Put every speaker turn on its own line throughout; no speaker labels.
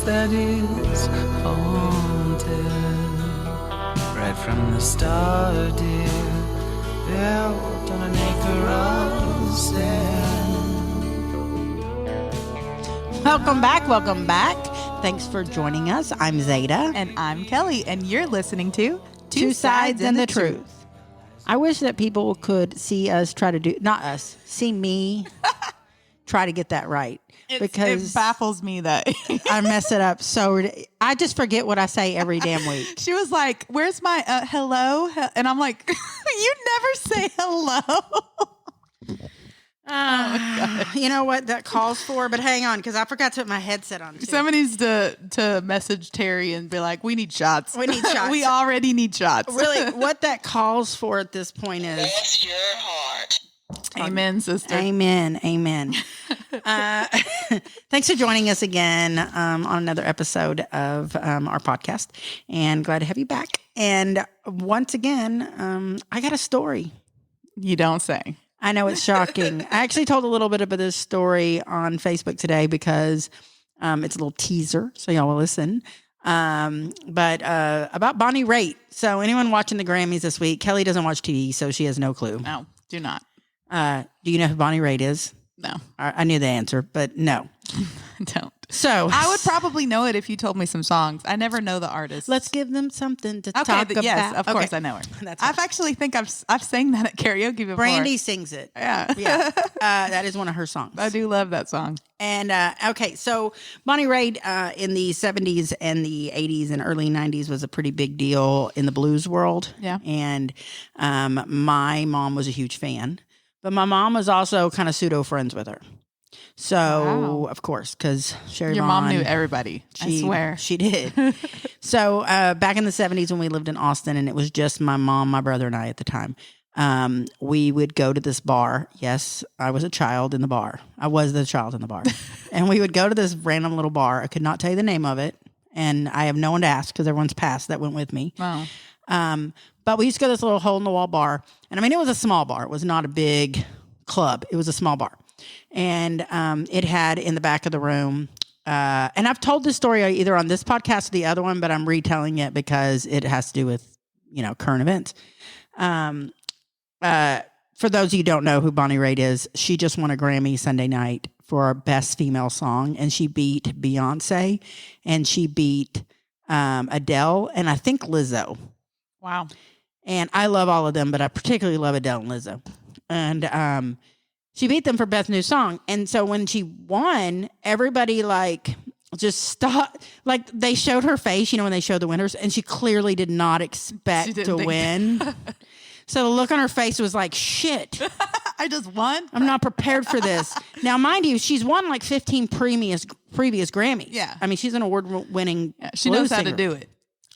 house that is haunted. Right from the start, dear, built on an acre of sand.
Welcome back. Welcome back. Thanks for joining us. I'm Zada.
And I'm Kelly, and you're listening to
Two Sides and the Truth. I wish that people could see us try to do, not us, see me try to get that right.
Because it baffles me that
I mess it up. So I just forget what I say every damn week.
She was like, where's my hello? And I'm like, you never say hello.
You know what that calls for? But hang on, because I forgot to put my headset on too.
Someone needs to message Terry and be like, we need shots.
We need shots.
We already need shots.
Really, what that calls for at this point is...
Bless your heart.
Amen, sister.
Amen. Thanks for joining us again on another episode of our podcast. And glad to have you back. And once again, I got a story.
You don't say.
I know it's shocking. I actually told a little bit about this story on Facebook today because it's a little teaser, so y'all will listen. But about Bonnie Raitt. So anyone watching the Grammys this week, Kelly doesn't watch TV, so she has no clue.
No, do not.
Do you know who Bonnie Raitt is?
No.
I knew the answer, but no.
Don't.
So
I would probably know it if you told me some songs. I never know the artist.
let's give them something to talk about.
Yes, of course I know her.
That's
I've actually think I've sang that at karaoke before.
Brandy sings it.
Yeah.
That is one of her songs.
I do love that song.
And okay, so Bonnie Raitt in the 70s and the 80s and early 90s was a pretty big deal in the blues world.
Yeah.
And my mom was a huge fan, but my mom was also kind of pseudo friends with her. So,
Wow.
Of course, because Sherry
Your
Vaughn,
mom knew everybody. I swear.
She did. So back in the 70s when we lived in Austin and it was just my mom, my brother, and I at the time, we would go to this bar. Yes, I was a child in the bar. I was the child in the bar. And we would go to this random little bar. I could not tell you the name of it. And I have no one to ask because everyone's passed that went with me.
Wow.
But we used to go to this little hole-in-the-wall bar. And I mean, it was a small bar. It was not a big club. It was a small bar. And it had in the back of the room, and I've told this story either on this podcast or the other one, but I'm retelling it because it has to do with, current events. For those of you who don't know who Bonnie Raitt is, she just won a Grammy Sunday night for our best female song, and she beat Beyonce, and she beat Adele, and I think Lizzo.
Wow.
And I love all of them, but I particularly love Adele and Lizzo. And she beat them for Best New Song. And so when she won, everybody just stopped. They showed her face, when they showed the winners, and she clearly did not expect to win. So the look on her face was like, shit.
I just won?
I'm not prepared for this. Now, mind you, she's won 15 previous Grammys.
Yeah.
I mean, she's an award-winning
She
blues
knows how
singer.
to do it.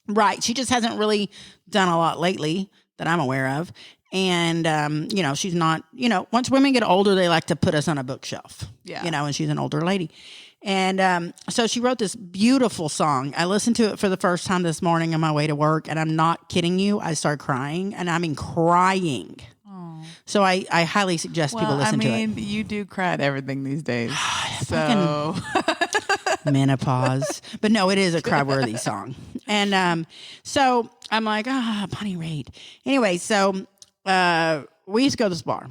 Right. She just hasn't really done a lot lately that I'm aware of. And, she's not, once women get older, they like to put us on a bookshelf, and she's an older lady. And so she wrote this beautiful song. I listened to it for the first time this morning on my way to work, and I'm not kidding you. I started crying, and I mean crying.
Oh.
So I highly suggest people listen to it.
You do cry at everything these days. So
menopause. But no, it is a cry-worthy song. And so I'm like, Bonnie Raitt. Anyway, so we used to go to this bar.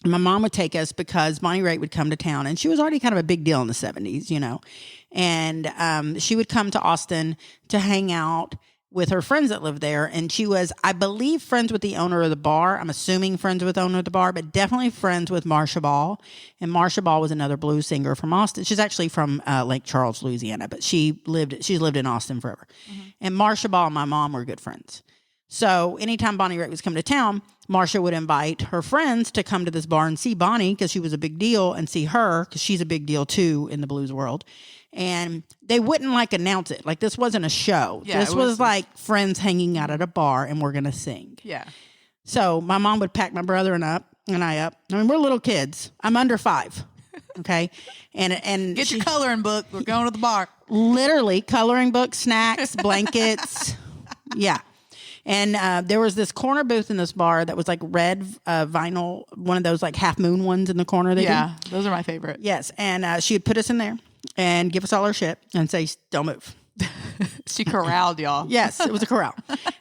My mom would take us because Bonnie Raitt would come to town, and she was already kind of a big deal in the 70s, and she would come to Austin to hang out with her friends that lived there. And she was, I believe, friends with the owner of the bar. I'm assuming friends with the owner of the bar, but definitely friends with Marsha Ball. And Marsha Ball was another blues singer from Austin. She's actually from Lake Charles, Louisiana, but she's lived in Austin forever. Mm-hmm. And Marsha Ball and my mom were good friends. So anytime Bonnie Raitt was coming to town, Marsha would invite her friends to come to this bar and see Bonnie because she was a big deal, and see her because she's a big deal too in the blues world. And they wouldn't announce it. This wasn't a show.
Yeah,
this was friends hanging out at a bar, and we're going to sing.
Yeah.
So my mom would pack my brother and I up. I mean, we're little kids. I'm under 5. Okay. And
get your coloring book. We're going to the bar.
Literally coloring book, snacks, blankets. Yeah. And there was this corner booth in this bar that was red vinyl, one of those half moon ones in the corner.
Yeah, those are my favorite.
Yes. And she would put us in there, and give us all our shit and say, don't move.
She corralled y'all.
Yes, it was a corral.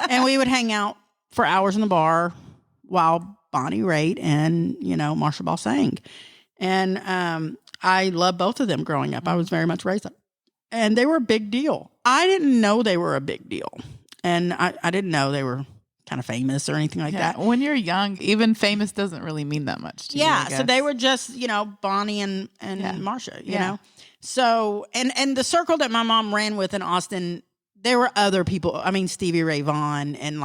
And we would hang out for hours in the bar while Bonnie Raitt and, Marsha Ball sang. And I loved both of them growing up. I was very much raised up. And they were a big deal. I didn't know they were a big deal. And I didn't know they were kind of famous or anything like that.
When you're young, even famous doesn't really mean that much to you, I
so
guess.
they were just, Bonnie and Marsha, you know. So, and the circle that my mom ran with in Austin, there were other people. I mean, Stevie Ray Vaughan and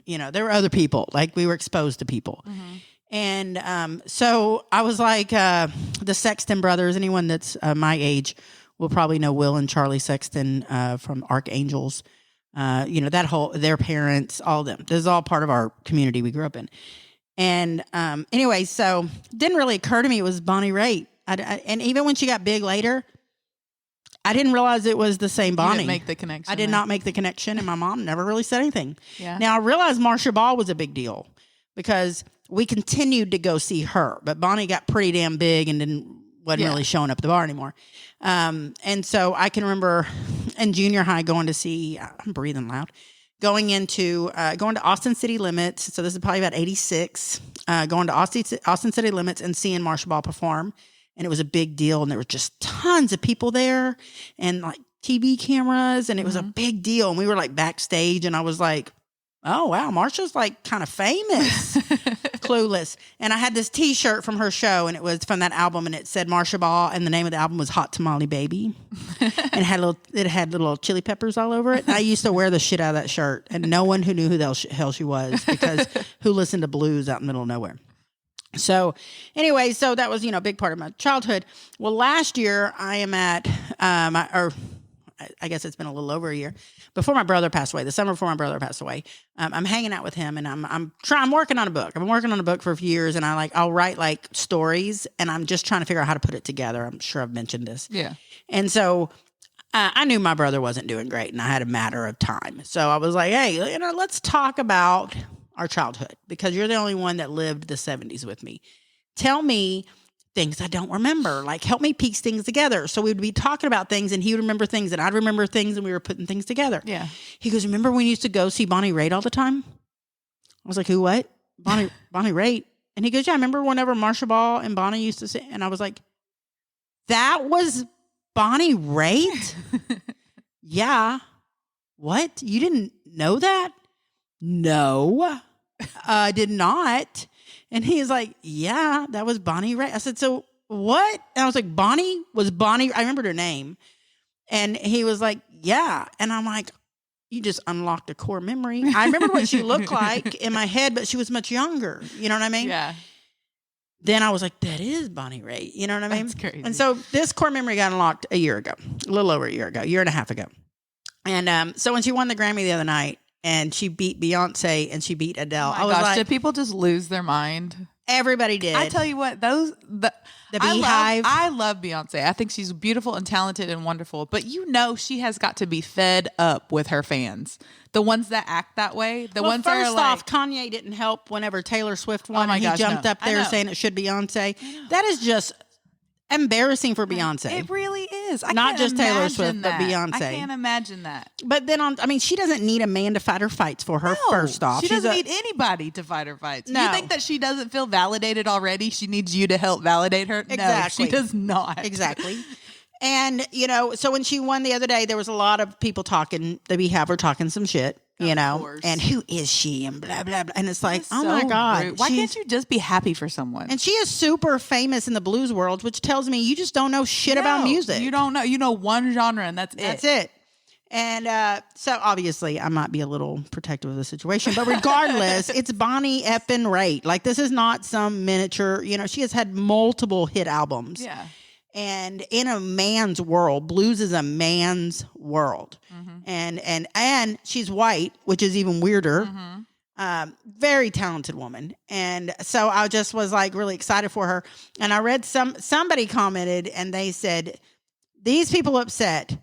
there were other people. Like we were exposed to people. Mm-hmm. And so I was like the Sexton brothers. Anyone that's my age will probably know Will and Charlie Sexton from Archangels. That whole, their parents, all of them. This is all part of our community we grew up in. And anyway, so it didn't really occur to me it was Bonnie Raitt. And even when she got big later, I didn't realize it was the same Bonnie.
You didn't make the connection.
I did not make the connection, and my mom never really said anything.
Yeah.
Now, I realized Marsha Ball was a big deal because we continued to go see her, but Bonnie got pretty damn big and wasn't really showing up at the bar anymore. And so I can remember in junior high going to see, I'm breathing loud, going to Austin City Limits. So this is probably about 86, going to Austin City Limits and seeing Marsha Ball perform. And it was a big deal. And there were just tons of people there and like TV cameras. And it was a big deal. And we were like backstage. And I was like, oh, wow, Marsha's like kind of famous. Clueless. And I had this T-shirt from her show. And it was from that album. And it said Marsha Ball. And the name of the album was Hot Tamale Baby. And it had little chili peppers all over it. And I used to wear the shit out of that shirt. And no one who knew who the hell she was. Because who listened to blues out in the middle of nowhere. So anyway, so that was, a big part of my childhood. Well, last year I am at, I guess it's been a little over a year before my brother passed away, the summer before my brother passed away. I'm hanging out with him and I'm working on a book. I've been working on a book for a few years and I'll write like stories and I'm just trying to figure out how to put it together. I'm sure I've mentioned this.
Yeah.
And so I knew my brother wasn't doing great and I had a matter of time. So I was like, hey, let's talk about our childhood because you're the only one that lived the 70s with me. Tell me things I don't remember. Like help me piece things together. So we would be talking about things and he would remember things and I'd remember things and we were putting things together.
Yeah.
He goes, remember when you used to go see Bonnie Raitt all the time? I was like, who, what? Bonnie Raitt. And he goes, yeah, I remember whenever Marsha Ball and Bonnie used to sing. And I was like, that was Bonnie Raitt? Yeah. What? You didn't know that? No, I did not. And he's like, yeah, that was Bonnie Raitt. I said, so what? And I was like, Bonnie? I remembered her name. And he was like, yeah. And I'm like, you just unlocked a core memory. I remember what she looked like in my head, but she was much younger. You know what I mean?
Yeah.
Then I was like, that is Bonnie Raitt. You know what I mean?
That's crazy.
And so this core memory got unlocked a year ago, a little over a year and a half ago. And so when she won the Grammy the other night, and she beat Beyonce and she beat Adele.
Oh my gosh, did people just lose their mind?
Everybody did.
I tell you what, the
Beehive.
I love Beyonce. I think she's beautiful and talented and wonderful. But she has got to be fed up with her fans. The ones that act that way. The ones that are
first off, Kanye didn't help whenever Taylor Swift won.
my
and
gosh,
he jumped up there saying it should Beyonce. That is just embarrassing for Beyonce.
It really is.
Not just Taylor Swift, but Beyonce.
I can't imagine that.
But then she doesn't need a man to fight her fights for her.
No,
first off,
she doesn't need anybody to fight her fights.
No.
You think that she doesn't feel validated already? She needs you to help validate her?
Exactly.
No, she does not.
Exactly. And, so when she won the other day, there was a lot of people talking, the Beehive were talking some shit,
course.
and who is she and blah, blah, blah. And it's like, oh
So
my God.
rude. Why can't you just be happy for someone?
And she is super famous in the blues world, which tells me you just don't know shit about music.
You don't know. You know one genre and that's it.
That's it. And so obviously I might be a little protective of the situation, but regardless, it's Bonnie effing Raitt. Like this is not some miniature, she has had multiple hit albums.
Yeah.
And in a man's world, blues is a man's world. Mm-hmm. And she's white, which is even weirder. Mm-hmm. Very talented woman. And so I just was like really excited for her. And I read somebody commented and they said, these people upset.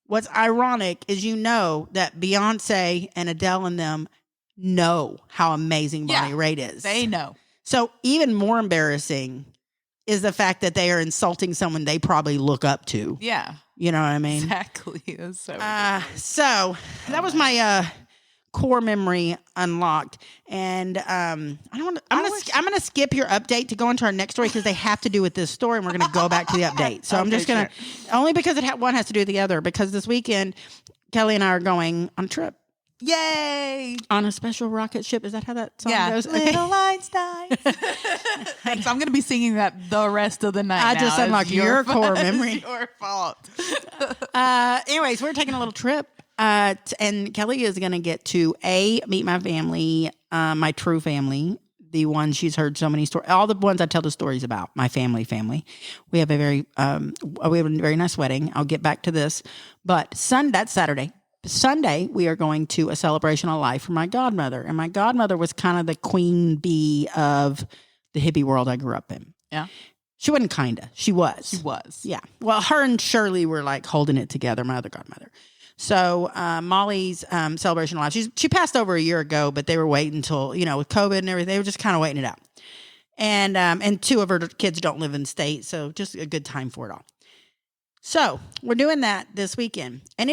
What's ironic is that Beyonce and Adele and them know how amazing Bonnie Raitt is.
They know.
So even more embarrassing is the fact that they are insulting someone they probably look up to.
Yeah.
You know what I mean?
Exactly. That's so
So that was my core memory unlocked, and I'm gonna skip your update to go into our next story because they have to do with this story, and we're gonna go back to the update. So I'm just gonna only because one has to do with the other, because this weekend Kelly and I are going on a trip.
Yay!
On a special rocket ship. Is that how that song
Yeah.
goes?
Little Einstein. Thanks. I'm going to be singing that the rest of the night.
I just unlocked your core memory.
It's your fault.
Anyways, we're taking a little trip. And Kelly is going to get to meet my family, my true family, the ones she's heard so many stories, all the ones I tell the stories about, my family. We have a very nice wedding. I'll get back to this. But that's Saturday. Sunday, we are going to a celebration of life for my godmother. And my godmother was kind of the queen bee of the hippie world I grew up in.
Yeah.
She wasn't kinda. She was.
She was.
Yeah. Well, her and Shirley were like holding it together, my other godmother. So Molly's celebration of life, she passed over a year ago, but they were waiting until, with COVID and everything, they were just kind of waiting it out. And two of her kids don't live in state, so just a good time for it all. So we're doing that this weekend. And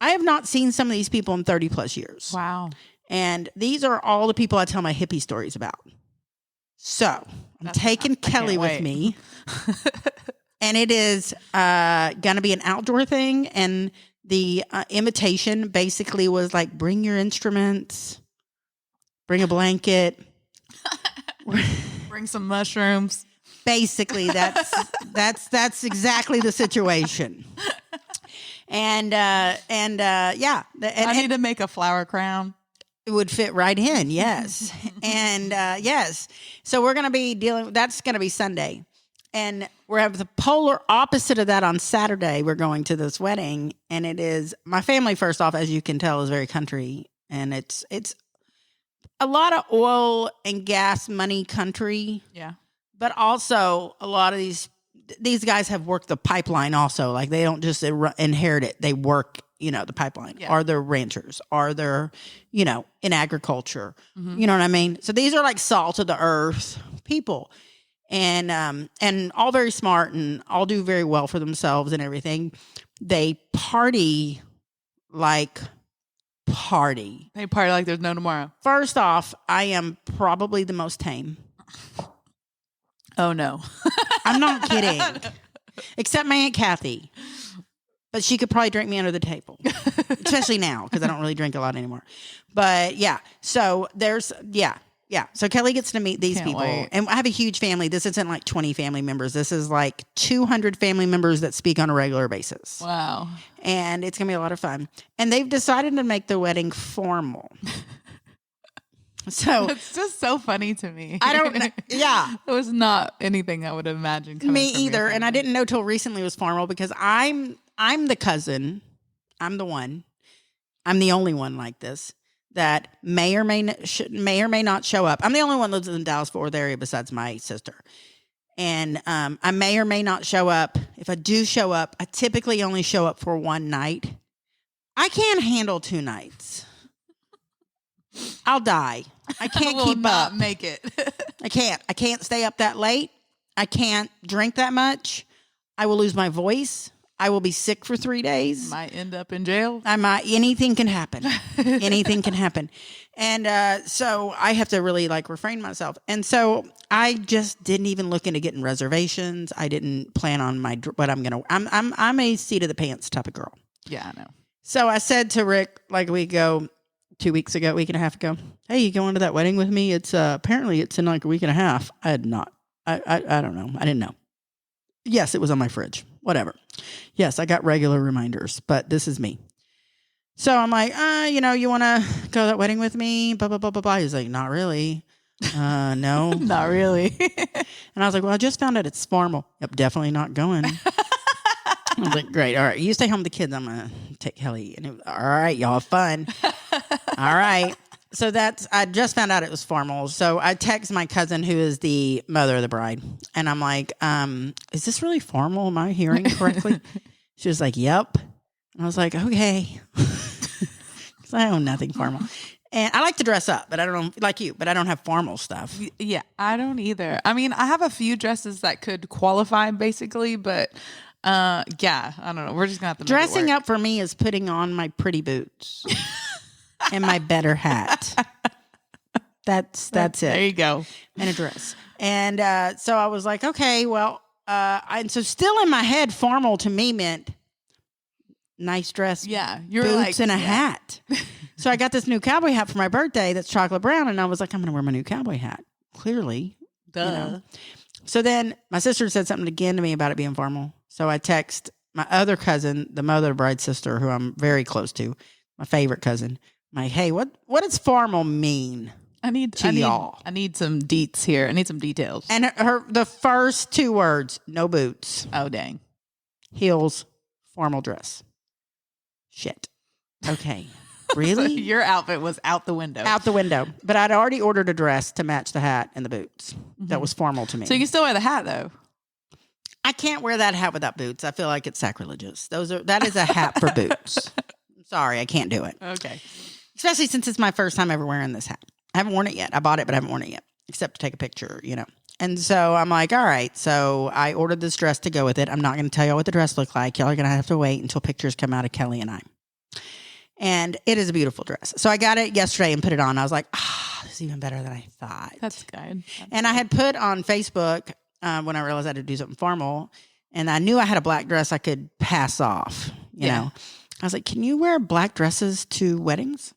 I have not seen some of these people in 30 plus years.
Wow.
And these are all the people I tell my hippie stories about. So I'm taking Kelly with me. And it is going to be an outdoor thing. And the invitation basically was like, bring your instruments, bring a blanket.
Bring some mushrooms.
Basically, that's exactly the situation. And yeah.
I need to make a flower crown.
It would fit right in, yes. And yes. So we're going to be that's going to be Sunday. And we're having the polar opposite of that on Saturday. We're going to this wedding. And it is, my family, first off, as you can tell, is very country. And it's a lot of oil and gas money country.
Yeah.
But also a lot of these guys have worked the pipeline also. Like they don't just inherit it. They work, the pipeline. Yeah. Are they're ranchers? Are they're, in agriculture? Mm-hmm. You know what I mean? So these are like salt of the earth people. And all very smart and all do very well for themselves and everything. They party like party.
They party like there's no tomorrow.
First off, I am probably the most tame.
Oh, no.
I'm not kidding. Except my Aunt Kathy. But she could probably drink me under the table. Especially now, because I don't really drink a lot anymore. But yeah, so yeah. So Kelly gets to meet these people. Wait. And I have a huge family. This isn't like 20 family members. This is like 200 family members that speak on a regular basis.
Wow.
And it's going to be a lot of fun. And they've decided to make the wedding formal. So
it's just so funny to me.
I don't know. Yeah.
It was not anything I would imagine coming
me
from
either. And I didn't know till recently it was formal because I'm the cousin. I'm the one. I'm the only one like this that may or may not show up. I'm the only one that lives in the Dallas-Fort Worth area besides my sister. And I may or may not show up. If I do show up, I typically only show up for one night. I can't handle 2 nights. I'll die. I can't keep up.
Make it.
I can't stay up that late. I can't drink that much. I will lose my voice. I will be sick for 3 days.
Might end up in jail.
Anything can happen. Anything can happen. And so I have to really refrain myself. And so I just didn't even look into getting reservations. I didn't plan on what I'm going to, I'm a seat of the pants type of girl.
Yeah, I know.
So I said to Rick, a week and a half ago, hey, you going to that wedding with me? It's apparently it's in a week and a half. I had not. I don't know. I didn't know. Yes, it was on my fridge. Whatever. Yes, I got regular reminders, but this is me. So I'm like, you want to go to that wedding with me? Blah, blah, blah, blah, blah. He's like, not really. No.
Not really.
And I was like, well, I just found out it's formal. Yep, definitely not going. I was like, great. All right. You stay home with the kids. I'm going to take Kelly. And it was, all right, y'all have fun. All right. So I just found out it was formal. So I text my cousin who is the mother of the bride. And I'm like, is this really formal? Am I hearing correctly? She was like, yep. And I was like, okay. Because I own nothing formal. And I like to dress up, but I don't know, like you, but I don't have formal stuff.
Yeah, I don't either. I mean, I have a few dresses that could qualify basically, but yeah, I don't know. We're just gonna have to
Dressing up for me is putting on my pretty boots and my better hat. That's it.
There you go.
And a dress. And so I was like, okay, well, and so still in my head, formal to me meant nice dress,
Yeah, you're
boots,
like,
and a
yeah.
hat. So I got this new cowboy hat for my birthday that's chocolate brown, and I was like, I'm going to wear my new cowboy hat. Clearly.
Duh.
You know. So then my sister said something again to me about it being formal. So I text my other cousin, the mother of the bride's sister, who I'm very close to, my favorite cousin. I'm like, hey, what does formal mean?
I need
y'all.
I need some deets here. I need some details.
And the first two words, no boots,
Oh dang.
heels, formal dress. Shit. Okay.
So
Really?
your outfit was out the window.
Out the window. But I'd already ordered a dress to match the hat and the boots. That was formal to me.
So you can still wear the hat though.
I can't wear that hat without boots. I feel like it's sacrilegious. That is a hat for boots. I'm sorry, I can't do it.
Okay.
Especially since it's my first time ever wearing this hat. I haven't worn it yet. I bought it, but I haven't worn it yet, except to take a picture, you know. And so I'm like, all right. So I ordered this dress to go with it. I'm not going to tell y'all what the dress looked like. Y'all are going to have to wait until pictures come out of Kelly and I. And it is a beautiful dress. So I got it yesterday and put it on. I was like, this is even better than I thought.
That's good.
And I had put on Facebook when I realized I had to do something formal. And I knew I had a black dress I could pass off, you know. I was like, can you wear black dresses to weddings?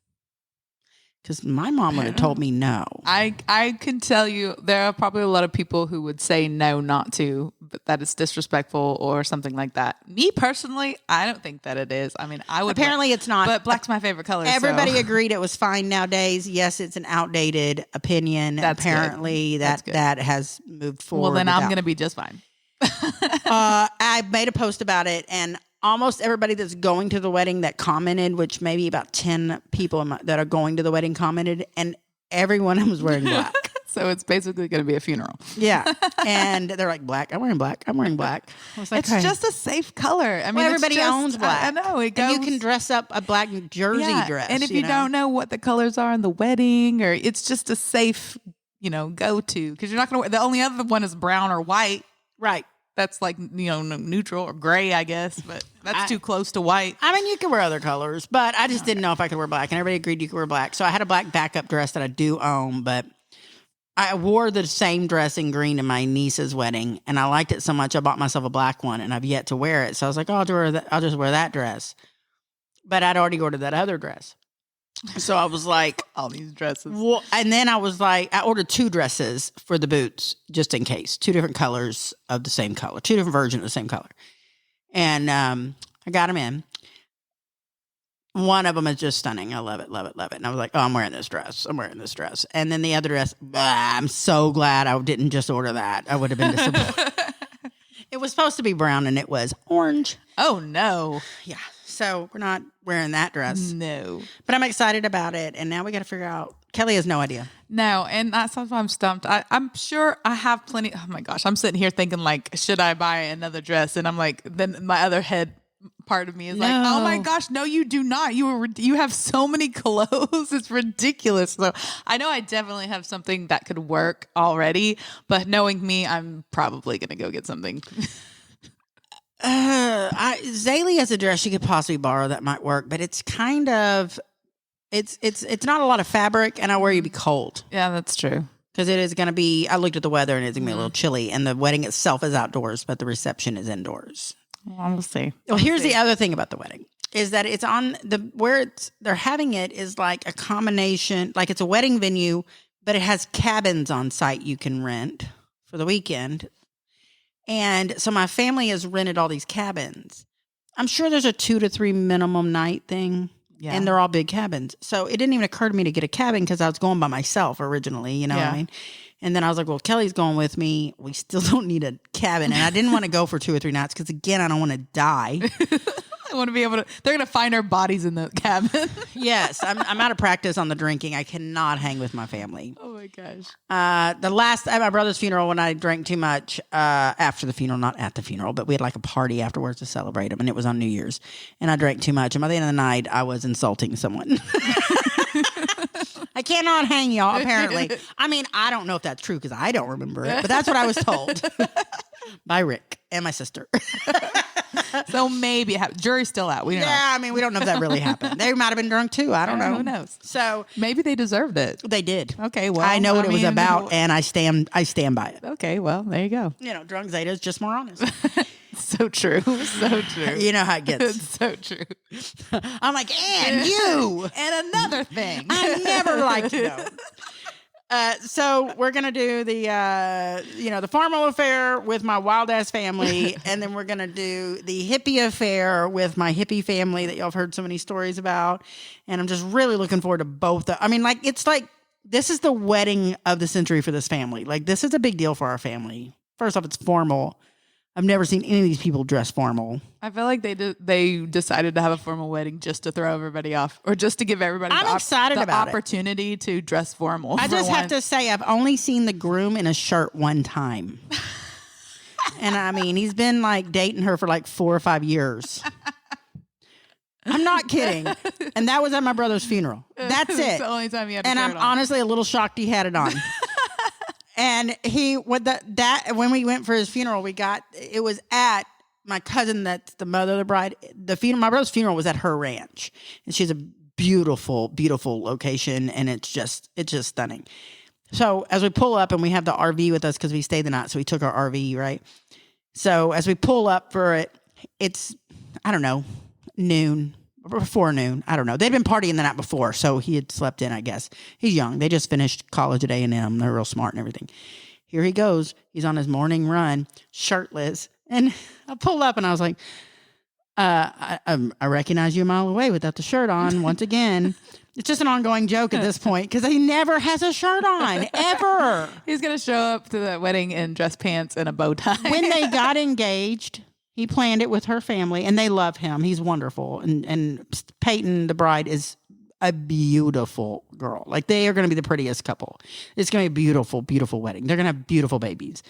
Because my mom would have told me no.
I can tell you there are probably a lot of people who would say no not to, but that it's disrespectful or something like that. Me personally, I don't think that it is. I mean, I would
Apparently it's not.
but black's my favorite color.
Everybody
so.
agreed it was fine nowadays. Yes, it's an outdated opinion.
That's
Apparently
good. That's good.
that has moved forward.
Well, then I'm going to be just fine.
I made a post about it, and almost everybody that's going to the wedding that commented, which maybe about 10 people that are going to the wedding commented, and everyone was wearing black.
So it's basically going to be a funeral.
Yeah. And they're like, black. I'm wearing black. I'm wearing black. I was like,
It's
okay.
just a safe color. I mean,
Well,
it's
everybody
just-
owns black.
I know. It goes,
and you can dress up a black jersey
yeah,
dress.
and if you
know?
don't know what the colors are in the wedding, or it's just a safe, go to, because you're not going to wear, the only other one is brown or white.
Right.
That's like, neutral or gray, I guess, but that's too close to white.
I mean, you can wear other colors, but I just didn't know if I could wear black. And everybody agreed you could wear black. So I had a black backup dress that I do own, but I wore the same dress in green in my niece's wedding, and I liked it so much I bought myself a black one, and I've yet to wear it. So I was like, I'll just wear that dress. But I'd already ordered that other dress. So I was like,
All these dresses.
well, and then I was like, I ordered 2 dresses for the boots just in case, 2 different colors of the same color, 2 different versions of the same color. And I got them in. One of them is just stunning. I love it, love it, love it. And I was like, I'm wearing this dress. I'm wearing this dress. And then the other dress, I'm so glad I didn't just order that. I would have been disappointed. It was supposed to be brown and it was orange.
Oh, no.
Yeah. So we're not wearing that dress.
No.
But I'm excited about it. And now we got to figure out. Kelly has no idea.
No, and that's why I'm stumped. I'm sure I have plenty. Oh, my gosh. I'm sitting here thinking, like, should I buy another dress? And I'm like, then my other head part of me is like, oh my gosh, no, you do not. You have so many clothes. It's ridiculous. So I know I definitely have something that could work already, but knowing me, I'm probably going to go get something.
Zaylee has a dress she could possibly borrow that might work, but it's kind of, it's not a lot of fabric, and I worry you'd be cold.
Yeah, that's true.
Because it is going to be, I looked at the weather and it's going to be a little chilly, and the wedding itself is outdoors, but the reception is indoors.
Well, we'll see.
Well, here's the other thing about the wedding is that it's on they're having it is like a combination, like it's a wedding venue, but it has cabins on site you can rent for the weekend. And so my family has rented all these cabins. I'm sure there's a 2 to 3 minimum night thing.
Yeah.
And they're all big cabins. So it didn't even occur to me to get a cabin because I was going by myself originally, you know what I mean? And then I was like, well, Kelly's going with me. We still don't need a cabin. And I didn't want to go for 2 or 3 nights because, again, I don't want to die.
I want to be able to, they're going to find our bodies in the cabin.
Yes, I'm out of practice on the drinking. I cannot hang with my family.
Oh my gosh.
At my brother's funeral, when I drank too much after the funeral, not at the funeral, but we had like a party afterwards to celebrate him, and it was on New Year's, and I drank too much, and by the end of the night, I was insulting someone. I cannot hang y'all, apparently. I mean, I don't know if that's true because I don't remember it, but that's what I was told by Rick and my sister.
So maybe jury's still out. We don't know.
Yeah, I mean, we don't know if that really happened. They might have been drunk too. I don't know.
Who knows?
So
maybe they deserved it.
they did.
Okay, well,
I know what it was
mean,
about, and I stand by it.
Okay, well, there you go.
You know, drunk Zada is just more honest.
So true. So true.
You know how it gets.
It's so true.
I'm like, and you.
And another thing.
I never liked you. So we're gonna do the the formal affair with my wild ass family, and then we're gonna do the hippie affair with my hippie family that y'all have heard so many stories about. And I'm just really looking forward to both. I mean, like it's like this is the wedding of the century for this family. Like this is a big deal for our family. First off, it's formal. I've never seen any of these people dress formal.
I feel like they decided to have a formal wedding just to throw everybody off, or just to give everybody the opportunity to dress formal.
I just have to say, I've only seen the groom in a shirt one time. And I mean, he's been like dating her for like 4 or 5 years. I'm not kidding. And that was at my brother's funeral. That's it.
It's the only time he had a
and
shirt
I'm
on.
honestly a little shocked he had it on. And when we went for his funeral, it was at my cousin, that's the mother of the bride. My brother's funeral was at her ranch, and she's a beautiful, beautiful location, and it's just stunning. So as we pull up, and we have the RV with us because we stayed the night, so we took our RV, right? So as we pull up for it, it's I don't know, noon. Before noon, I don't know. They'd been partying the night before, so he had slept in, I guess. He's young. They just finished college at A&M. They're real smart and everything. Here he goes. He's on his morning run, shirtless. And I pulled up, and I was like, I recognize you a mile away without the shirt on once again. It's just an ongoing joke at this point because he never has a shirt on, ever.
He's going to show up to the wedding in dress pants and a bow tie.
When they got engaged, he planned it with her family, and they love him. He's wonderful. And Peyton, the bride, is a beautiful girl. Like, they are going to be the prettiest couple. It's going to be a beautiful, beautiful wedding. They're going to have beautiful babies.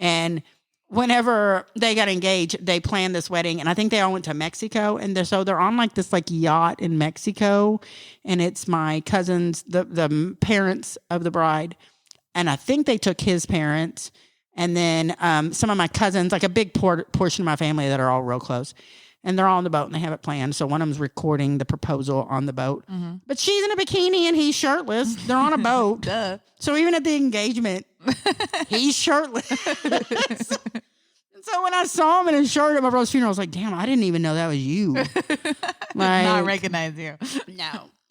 And whenever they got engaged, they planned this wedding, and I think they all went to Mexico. And they're on like this like yacht in Mexico, and it's my cousins, the parents of the bride, and I think they took his parents. And then some of my cousins, like a big portion of my family that are all real close. And they're all on the boat and they have it planned. So one of them's recording the proposal on the boat. Mm-hmm. But she's in a bikini and he's shirtless. They're on a boat.
Duh.
So even at the engagement, he's shirtless. And so when I saw him in his shirt at my brother's funeral, I was like, damn, I didn't even know that was you.
Not recognize you.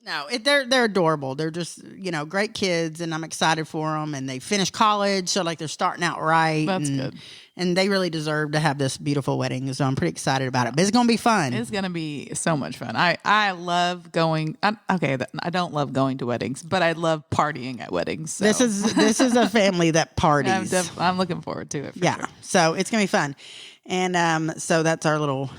No, they're adorable. They're just, great kids, and I'm excited for them. And they finished college, so like they're starting out right.
That's good.
And they really deserve to have this beautiful wedding, so I'm pretty excited about it. But it's going to be fun.
It's going to be so much fun. I love going. I don't love going to weddings, but I love partying at weddings. So.
This is a family that parties.
I'm looking forward to it.
Yeah,
sure.
So it's going to be fun. And so that's our little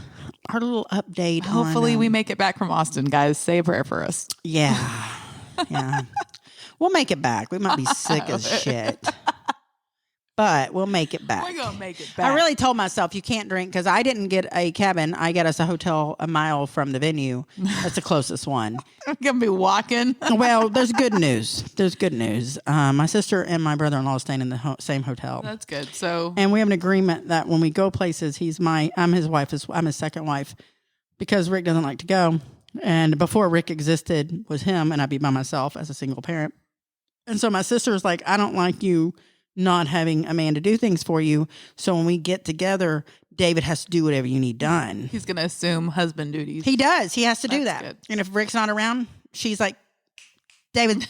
update.
Hopefully we make it back from Austin, guys. Say a prayer for us.
Yeah. We'll make it back. We might be sick as shit. But we'll make it back.
We're going to make it back.
I really told myself you can't drink because I didn't get a cabin. I got us a hotel a mile from the venue. That's the closest one.
I'm going to be walking.
Well, there's good news. My sister and my brother-in-law are staying in the same hotel.
That's good. So,
and we have an agreement that when we go places, I'm his wife. I'm his second wife because Rick doesn't like to go. And before Rick existed was him, and I'd be by myself as a single parent. And so my sister was like, I don't like you not having a man to do things for you. So when we get together, David has to do whatever you need done.
He's going to assume husband duties.
He does. He has to do that.
Good.
And if Rick's not around, she's like, David,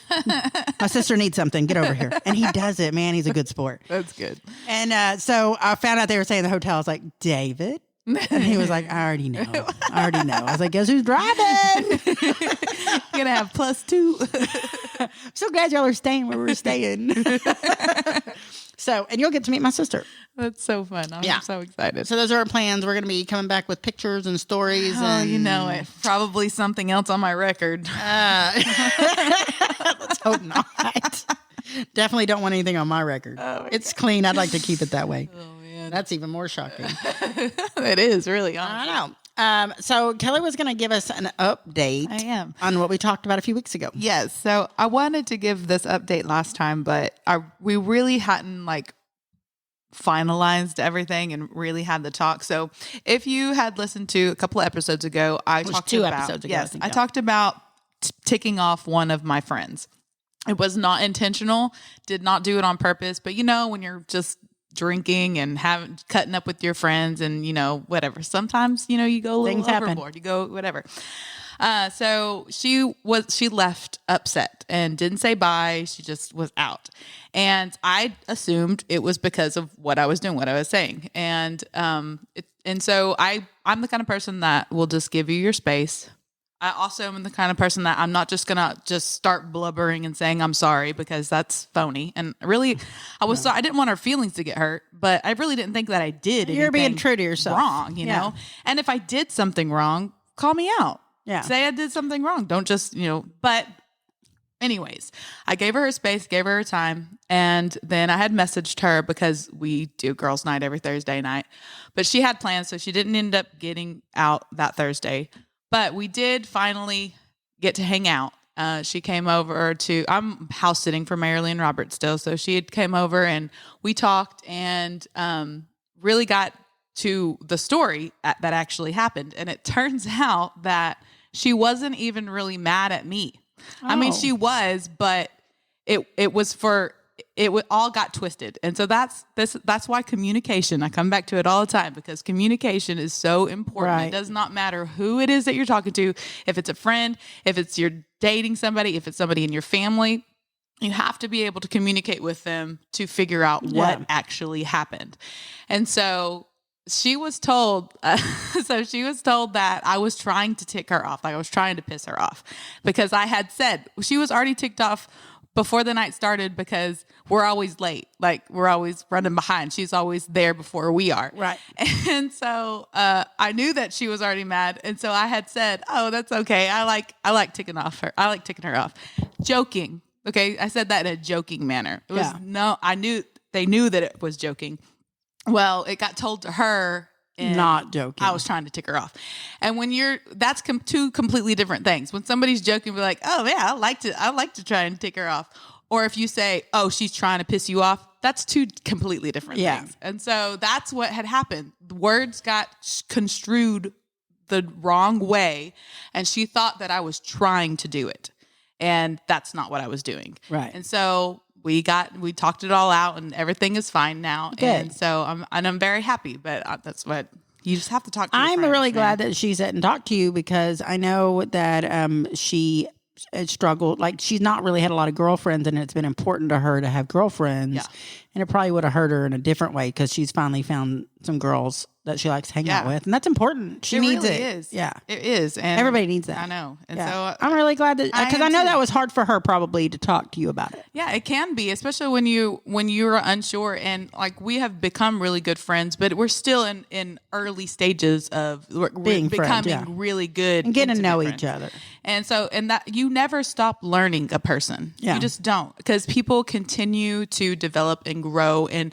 my sister needs something. Get over here. And he does it, man. He's a good sport.
That's good.
And so I found out they were staying in the hotel. I was like, David? And he was like, I already know. I was like, guess who's driving?
You're going to have +2.
I'm so glad y'all are staying where we're staying. So, and you'll get to meet my sister.
That's so fun. I'm so excited.
So those are our plans. We're going to be coming back with pictures and stories.
Oh,
and
you know it. Probably something else on my record.
Let's hope not. Definitely don't want anything on my record. It's clean. I'd like to keep it that way.
Oh, man.
That's even more shocking.
It is, really.
I don't know. So Kelly was going to give us an update.
I am.
On what we talked about a few weeks ago.
Yes. So I wanted to give this update last time, but we really hadn't like finalized everything and really had the talk. So if you had listened to a couple of episodes ago, I talked
two
about
episodes ago,
yes,
I
I talked about ticking off one of my friends. It was not intentional, did not do it on purpose, but when you're just drinking and cutting up with your friends and whatever, sometimes you go a little
Things happen.
overboard, you go whatever. So she left upset and didn't say bye. She just was out. And I assumed it was because of what I was doing, what I was saying. And so I'm the kind of person that will just give you your space. I also am the kind of person that I'm not just going to just start blubbering and saying I'm sorry, because that's phony. And really, I didn't want her feelings to get hurt, but I really didn't think that I did
You're being
anything
true to yourself.
wrong, you know? And if I did something wrong, call me out.
Yeah.
Say I did something wrong. Don't just, but anyways, I gave her space, gave her time. And then I had messaged her because we do girls' night every Thursday night, but she had plans. So she didn't end up getting out that Thursday, but we did finally get to hang out. She came over I'm house sitting for Marilyn Roberts still. So she had came over and we talked and really got to the story that actually happened. And it turns out that she wasn't even really mad at me. I mean, she was, but it all got twisted. And so that's why communication, I come back to it all the time, because communication is so important.
Right.
It does not matter who it is that you're talking to. If it's a friend, if it's you're dating somebody, if it's somebody in your family, you have to be able to communicate with them to figure out what actually happened. And so she was told, that I was trying to tick her off. Like I was trying to piss her off, because I had said she was already ticked off before the night started, because we're always late. Like we're always running behind. She's always there before we are.
Right.
And so I knew that she was already mad. And so I had said, oh, that's okay. I like ticking her off. Joking. Okay. I said that in a joking manner. It was they knew that it was joking. Well, it got told to her. And
not joking.
I was trying to tick her off. And when that's two completely different things. When somebody's joking, be like, oh yeah, I like to try and tick her off. Or if you say, oh, she's trying to piss you off, that's two completely different things. And so that's what had happened. The words got construed the wrong way. And she thought that I was trying to do it. And that's not what I was doing.
Right.
And so we talked it all out, and everything is fine now.
Good.
And so I'm very happy, but that's what you just have to talk to your
I'm
friends,
really
man.
glad that she sat and talked to you, because I know that she struggled. Like she's not really had a lot of girlfriends, and it's been important to her to have girlfriends.
Yeah.
And it probably would have hurt her in a different way, because she's finally found some girls that she likes to hang out with. And that's important. She needs
really
it.
is.
Yeah.
It is. And
everybody needs that.
I know. And
Yeah.
so
I'm really glad that, because I know
too.
that was hard for her probably to talk to you about it.
Yeah, it can be, especially when you're unsure, and like we have become really good friends, but we're still in early stages of
Being
becoming
friends, yeah.
really good
And getting to know
intimate
each
friends.
other.
And so, and that you never stop learning a person.
Yeah.
You just don't, because people continue to develop and grow, and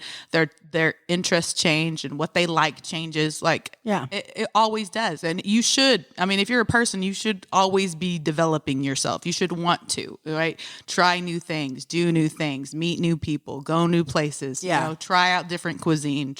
their interests change, and what they like changes. Like, it always does. And you should, I mean, if you're a person, you should always be developing yourself. You should want to, right? Try new things, do new things, meet new people, go new places, try out different cuisine,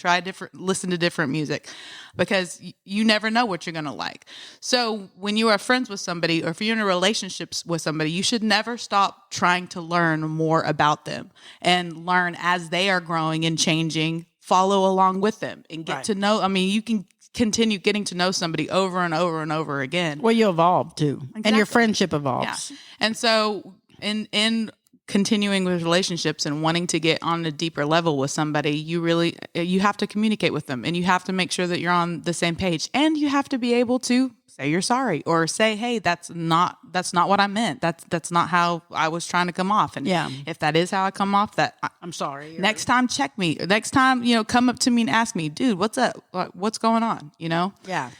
listen to different music, because you never know what you're going to like. So when you are friends with somebody, or if you're in a relationship with somebody, you should never stop trying to learn more about them, and learn as they are growing and changing, follow along with them and get to know. I mean, you can continue getting to know somebody over and over and over again.
Well, you evolve too.
Exactly.
And your friendship evolves.
Yeah. And so in continuing with relationships and wanting to get on a deeper level with somebody, you have to communicate with them, and you have to make sure that you're on the same page, and you have to be able to say you're sorry, or say, hey, that's not what I meant. That's not how I was trying to come off. And if that is how I come off,
I'm sorry.
Next time, check me. Next time, come up to me and ask me, dude, what's up? What's going on?
Yeah.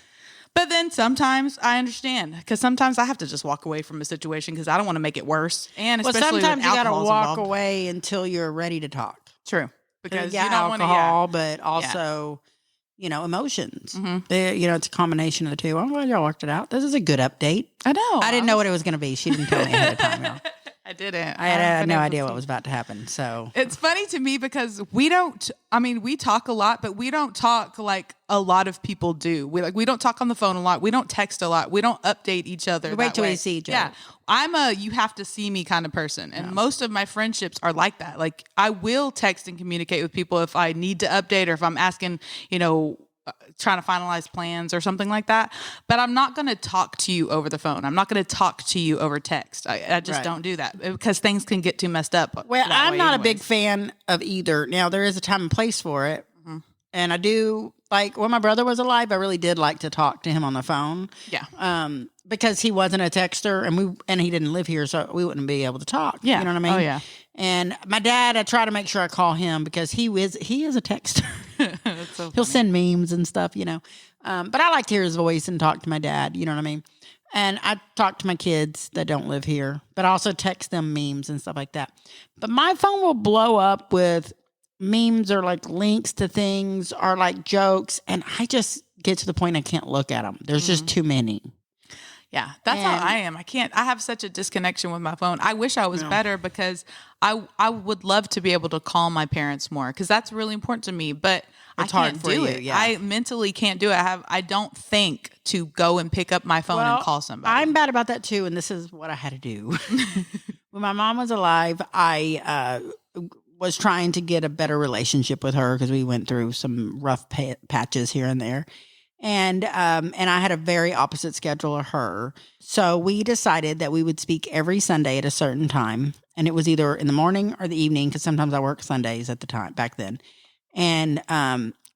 But then sometimes I understand, because sometimes I have to just walk away from a situation because I don't want to make it worse. And especially
sometimes
with
you got to walk
involved.
away until you're ready to talk.
True. Because
you
you don't want to,
alcohol, but also emotions. It's a combination of the two. I'm glad y'all worked it out. This is a good update.
I know.
I didn't know what it was going to be. She didn't tell me ahead of time, y'all.
I didn't.
I had no idea what was about to happen. So
it's funny to me because we talk a lot, but we don't talk like a lot of people do. We don't talk on the phone a lot. We don't text a lot. We don't update each other.
Wait till we see each other.
Yeah. I'm a you have to see me kind of person. And most of my friendships are like that. Like I will text and communicate with people if I need to update or if I'm asking, trying to finalize plans or something like that. But I'm not going to talk to you over the phone. I'm not going to talk to you over text. I just don't do that because things can get too messed up.
Well, I'm not a big fan of either. Now, there is a time and place for it. And I do, like, when my brother was alive, I really did like to talk to him on the phone.
Yeah.
Because he wasn't a texter and he didn't live here, so we wouldn't be able to talk.
Yeah.
You know what I mean?
Oh, yeah.
And my dad, I try to make sure I call him because he is a texter.
That's so
He'll send memes and stuff, But I like to hear his voice and talk to my dad, you know what I mean? And I talk to my kids that don't live here, but I also text them memes and stuff like that. But my phone will blow up with memes or like links to things or like jokes, and I just get to the point I can't look at them. There's just too many.
Yeah, that's how I am. I have such a disconnection with my phone. I wish I was better because I would love to be able to call my parents more because that's really important to me, but
It's
I
hard
can't
for
do
you,
it.
yeah.
I mentally can't do it. I don't think to go and pick up my phone and call somebody.
I'm bad about that too, and this is what I had to do. When my mom was alive, I was trying to get a better relationship with her because we went through some rough patches here and there. And I had a very opposite schedule of her. So we decided that we would speak every Sunday at a certain time. And it was either in the morning or the evening because sometimes I worked Sundays at the time back then. And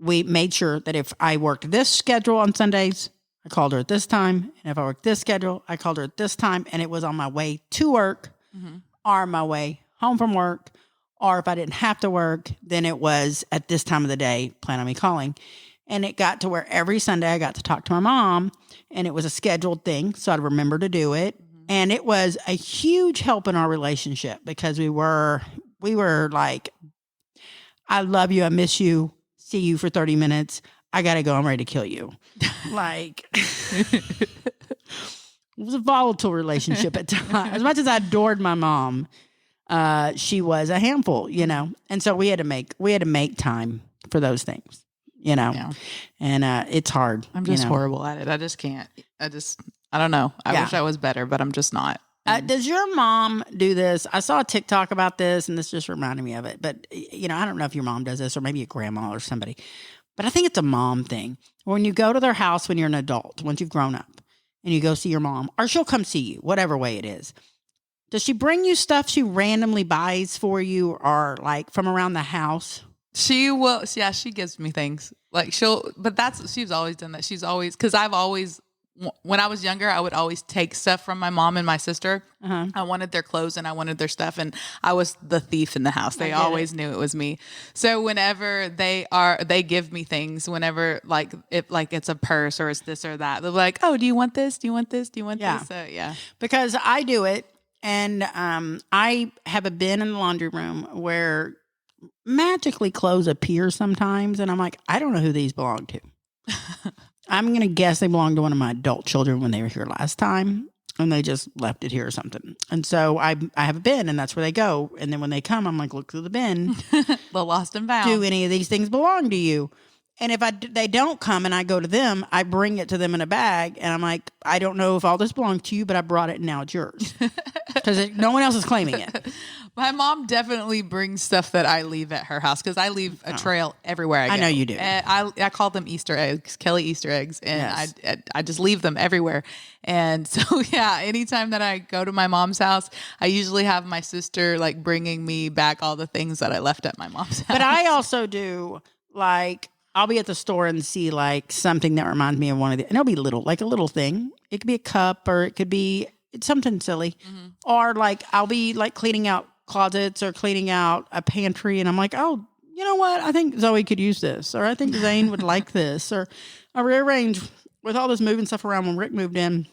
we made sure that if I worked this schedule on Sundays, I called her at this time. And if I worked this schedule, I called her at this time. And it was on my way to work or my way home from work. Or if I didn't have to work, then it was at this time of the day, plan on me calling. And it got to where every Sunday I got to talk to my mom, and it was a scheduled thing, so I'd remember to do it. And it was a huge help in our relationship because we were like, I love you, I miss you, see you for 30 minutes, I gotta go, I'm ready to kill you. Like, it was a volatile relationship at times. As much as I adored my mom, she was a handful, and so we had to make time for those things. And it's hard.
I'm just horrible at it. I just can't. I don't know. I wish I was better, but I'm just not.
Does your mom do this? I saw a TikTok about this, and this just reminded me of it. But, I don't know if your mom does this or maybe a grandma or somebody. But I think it's a mom thing. When you go to their house when you're an adult, once you've grown up, and you go see your mom, or she'll come see you, whatever way it is. Does she bring you stuff she randomly buys for you or like from around the house?
She will. Yeah, she gives me things like she's always done that. She's always, cause when I was younger, I would always take stuff from my mom and my sister. I wanted their clothes and I wanted their stuff. And I was the thief in the house. They always knew it was me. So whenever they give me things, whenever it's a purse or it's this or that, they're like, oh, do you want this? Do you want this? Do you want this? So yeah.
Because I do it. And I have a bin in the laundry room where magically clothes appear sometimes, and I'm like, I don't know who these belong to. I'm going to guess they belong to one of my adult children when they were here last time, and they just left it here or something. And so I have a bin, and that's where they go. And then when they come, I'm like, look through the bin.
The lost and found.
Do any of these things belong to you? And if they don't come and I go to them, I bring it to them in a bag, and I'm like, I don't know if all this belongs to you, but I brought it, and now it's yours. Because no one else is claiming it.
My mom definitely brings stuff that I leave at her house because I leave a trail everywhere I go.
I know you do.
And I call them Easter eggs, Kelly Easter eggs, and
Yes.
I just leave them everywhere. And so, yeah, anytime that I go to my mom's house, I usually have my sister like bringing me back all the things that I left at my mom's house.
But I also do, like, I'll be at the store and see like something that reminds me of one of the, and it'll be like a little thing. It could be a cup, or it could be something silly. Or like I'll be like cleaning out closets or cleaning out a pantry, and I'm like, oh, you know what? I think Zoe could use this, or I think Zane would like this, or I rearrange with all this moving stuff around. When Rick moved in,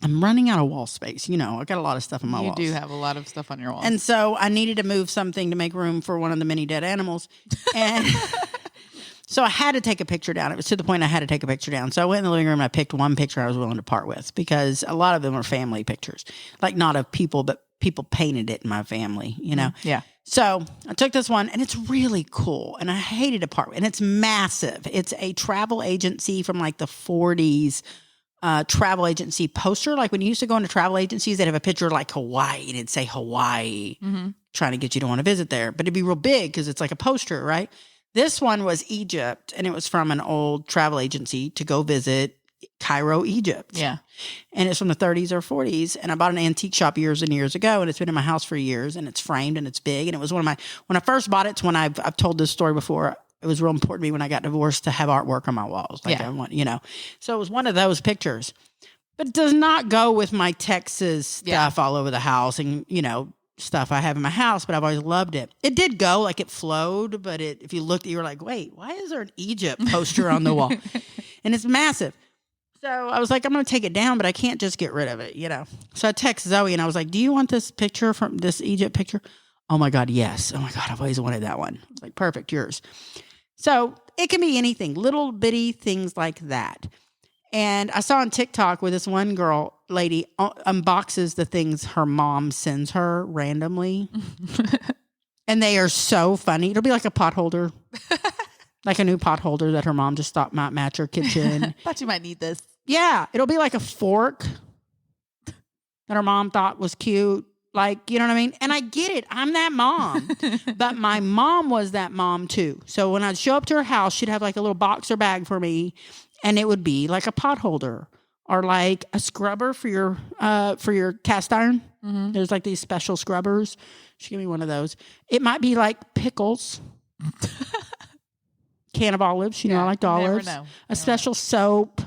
I'm running out of wall space. I got a lot of stuff on my walls.
You do have a lot of stuff on your walls.
And so I needed to move something to make room for one of the many dead animals. And So I had to take a picture down. It was to the point I had to take a picture down. So I went in the living room and I picked one picture I was willing to part with because a lot of them were family pictures, like not of people, but people painted it in my family, you know?
Yeah.
So I took this one and it's really cool and I hated to part with it. And it's massive. It's a travel agency from like the 40s. Travel agency poster. Like when you used to go into travel agencies, they'd have a picture of like Hawaii and it'd say Hawaii, trying to get you to want to visit there. But it'd be real big because it's like a poster, right? This one was Egypt and it was from an old travel agency to go visit Cairo, Egypt.
Yeah.
And it's from the 30s or 40s. And I bought an antique shop years and years ago and it's been in my house for years and it's framed and it's big. And it was when I first bought it, it's when I've told this story before. It was real important to me when I got divorced to have artwork on my walls. Like I want, you know. So it was one of those pictures. But it does not go with my Texas stuff all over the house and, you know, stuff I have in my house, but I've always loved it. It did go, like it flowed, but if you looked, you were like, wait, why is there an Egypt poster on the wall? And it's massive. So I was like, I'm going to take it down, but I can't just get rid of it, you know. So I text Zoe and I was like, do you want this picture from this Egypt picture? Oh my God, yes. Oh my God, I've always wanted that one. I was like, perfect, yours. So it can be anything, little bitty things like that. And I saw on TikTok where this one lady unboxes the things her mom sends her randomly. And they are so funny. It'll be like a pot holder, like a new pot holder that her mom just thought might match her kitchen.
Thought you might need this.
Yeah. It'll be like a fork that her mom thought was cute. Like, you know what I mean? And I get it. I'm that mom. But my mom was that mom too. So when I'd show up to her house, she'd have like a little box or bag for me. And it would be like a pot holder or like a scrubber for your cast iron. Mm-hmm. There's like these special scrubbers. She gave me one of those. It might be like pickles. Can of olives. You know, I liked olives.
Never know.
A special soap.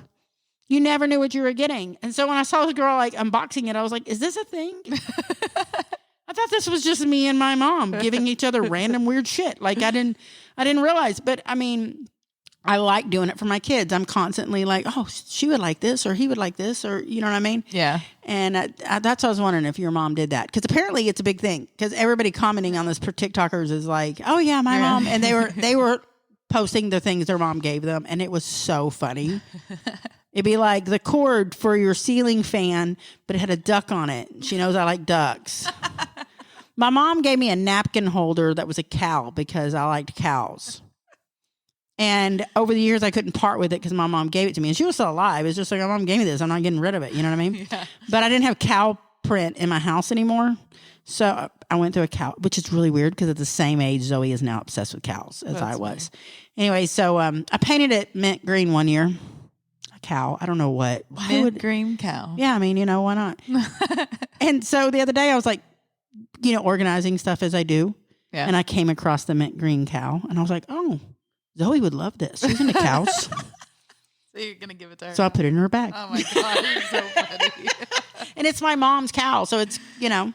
You never knew what you were getting. And so when I saw this girl like unboxing it, I was like, is this a thing? I thought this was just me and my mom giving each other random weird shit. Like I didn't realize. But I mean, I like doing it for my kids. I'm constantly like, oh, she would like this or he would like this or, you know what I mean?
Yeah.
And that's what I was wondering if your mom did that. Because apparently it's a big thing. Because everybody commenting on this for TikTokers is like, oh yeah, my mom. And they were posting the things their mom gave them. And it was so funny. It'd be like the cord for your ceiling fan, but it had a duck on it. She knows I like ducks. My mom gave me a napkin holder that was a cow because I liked cows. And over the years, I couldn't part with it because my mom gave it to me. And she was still alive. It's just like, my mom gave me this. I'm not getting rid of it. You know what I mean? Yeah. But I didn't have cow print in my house anymore. So I went through a cow, which is really weird because at the same age, Zoe is now obsessed with cows as I was. Anyway, so I painted it mint green one year. Cow. I don't know what.
Mint green cow.
Yeah, I mean, you know, why not? And so the other day I was like, you know, organizing stuff as I do. Yeah. And I came across the mint green cow and I was like, oh, Zoe would love this. She's into cows.
So you're going to give it to her.
So I put it in her bag.
Oh my God. It's so funny.
And it's my mom's cow. So it's, you know,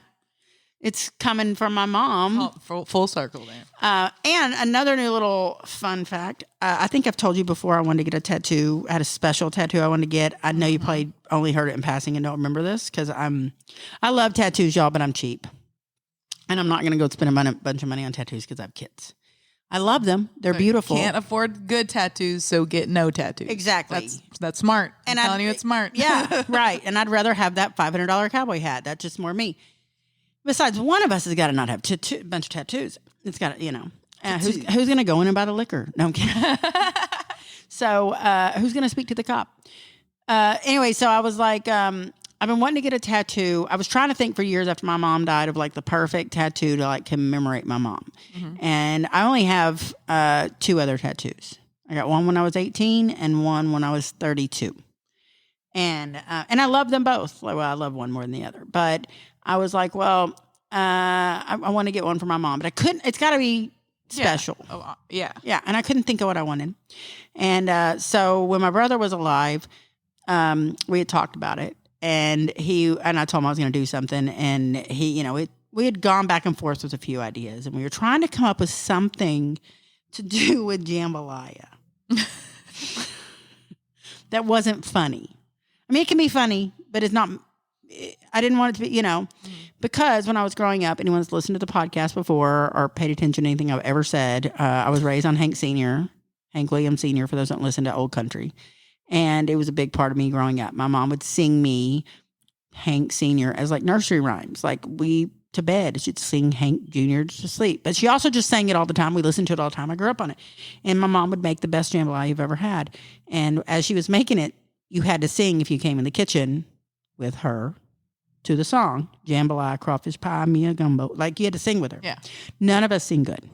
it's coming from my mom.
Oh, full circle there.
And another new little fun fact. I think I've told you before I wanted to get a tattoo. I had a special tattoo I wanted to get. I know you probably only heard it in passing and don't remember this because I love tattoos, y'all, but I'm cheap. And I'm not going to go spend a bunch of money on tattoos because I have kids. I love them. They're beautiful.
Can't afford good tattoos, so get no tattoos.
Exactly.
That's smart. I'm telling you it's smart.
Yeah, right. And I'd rather have that $500 cowboy hat. That's just more me. Besides, one of us has got to not have a bunch of tattoos. It's got to, you know. Who's going to go in and buy the liquor? No, I'm kidding. So who's going to speak to the cop? Anyway, so I was like, I've been wanting to get a tattoo. I was trying to think for years after my mom died of like the perfect tattoo to like commemorate my mom. Mm-hmm. And I only have 2 other tattoos. I got one when I was 18 and one when I was 32. And I love them both. Well, I love one more than the other. But I was like, well, I want to get one for my mom. But I couldn't. It's got to be special.
Yeah. Oh, yeah.
Yeah. And I couldn't think of what I wanted. And so when my brother was alive, we had talked about it. And I told him I was going to do something. And he, you know, we had gone back and forth with a few ideas. And we were trying to come up with something to do with jambalaya. That wasn't funny. I mean, it can be funny, but it's not. I didn't want it to be, you know, because when I was growing up, anyone's listened to the podcast before or paid attention to anything I've ever said, I was raised on Hank Sr. Hank Williams Sr., for those who don't listen to old country. And it was a big part of me growing up. My mom would sing me Hank Sr. as like nursery rhymes. Like we to bed, she'd sing Hank Jr. to sleep. But she also just sang it all the time. We listened to it all the time. I grew up on it. And my mom would make the best jambalaya you've ever had. And as she was making it, you had to sing if you came in the kitchen with her to the song, jambalaya, crawfish pie, me a gumbo. Like you had to sing with her.
Yeah.
None of us sing good.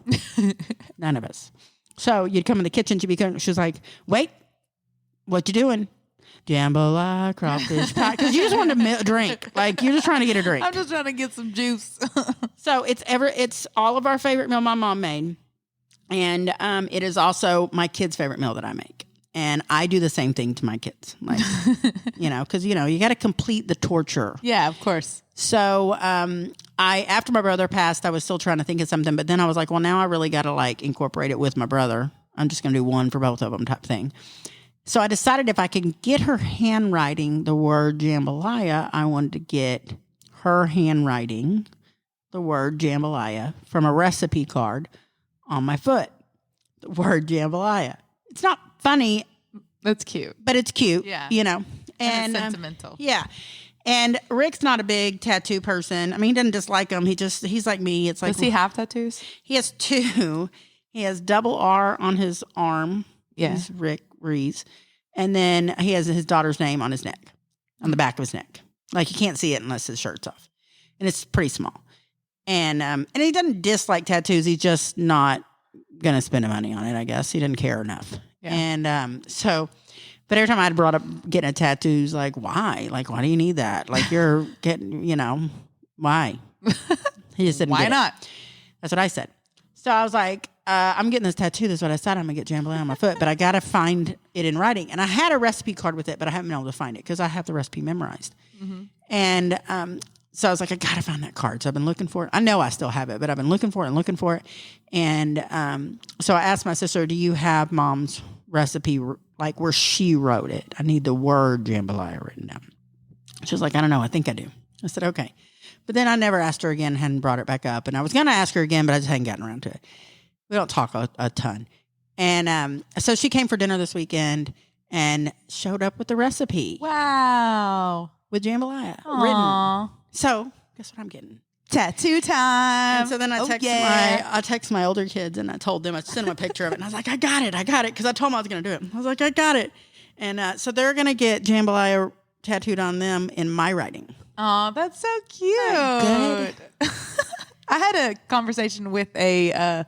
None of us. So you'd come in the kitchen, she was like, wait, what you doing? Jambalaya, crawfish pie. Because you just wanted a drink. Like you're just trying to get a drink.
I'm just trying to get some juice.
So it's all of our favorite meal my mom made. And it is also my kids' favorite meal that I make. And I do the same thing to my kids. Like, because, you got to complete the torture.
Yeah, of course.
So after my brother passed, I was still trying to think of something. But then I was like, well, now I really got to like incorporate it with my brother. I'm just going to do one for both of them type thing. So I decided if I could get her handwriting the word jambalaya, I wanted to get her handwriting the word jambalaya from a recipe card on my foot. The word jambalaya. It's not funny.
That's cute.
But it's cute.
Yeah.
And
it's sentimental.
Yeah. And Rick's not a big tattoo person. I mean, he doesn't dislike them. He's like me. It's like,
does he have tattoos?
He has 2. He has double R on his arm.
Yeah.
He's Rick Reese. And then he has his daughter's name on his neck, on the back of his neck. Like you can't see it unless his shirt's off. And it's pretty small. And he doesn't dislike tattoos. He's just not going to spend money on it, I guess. He doesn't care enough. Yeah. And but every time I'd brought up getting a tattoo, he's like, why? Like, why do you need that? Like, you're getting, why? He just didn't
Why
get
not?
it. That's what I said. So I was like, I'm getting this tattoo. That's what I said. I'm going to get jambalaya on my foot. But I got to find it in writing. And I had a recipe card with it, but I haven't been able to find it because I have the recipe memorized. Mm-hmm. And so I was like, I got to find that card. So I've been looking for it. I know I still have it, but I've been looking for it. And so I asked my sister, do you have Mom's recipe, like where she wrote it? I need the word jambalaya written down. She was like, I don't know. I think I do. I said, okay. But then I never asked her again, hadn't brought it back up. And I was going to ask her again, but I just hadn't gotten around to it. We don't talk a ton. And so she came for dinner this weekend and showed up with the recipe.
Wow.
With jambalaya
Aww.
written. So guess what I'm getting?
Tattoo time.
And so then I text my older kids and I told them, I sent them a picture of it. And I was like, I got it. Because I told them I was going to do it. I was like, I got it. And so they're going to get jambalaya tattooed on them in my writing.
Oh, that's so cute.
Good.
I had a conversation with I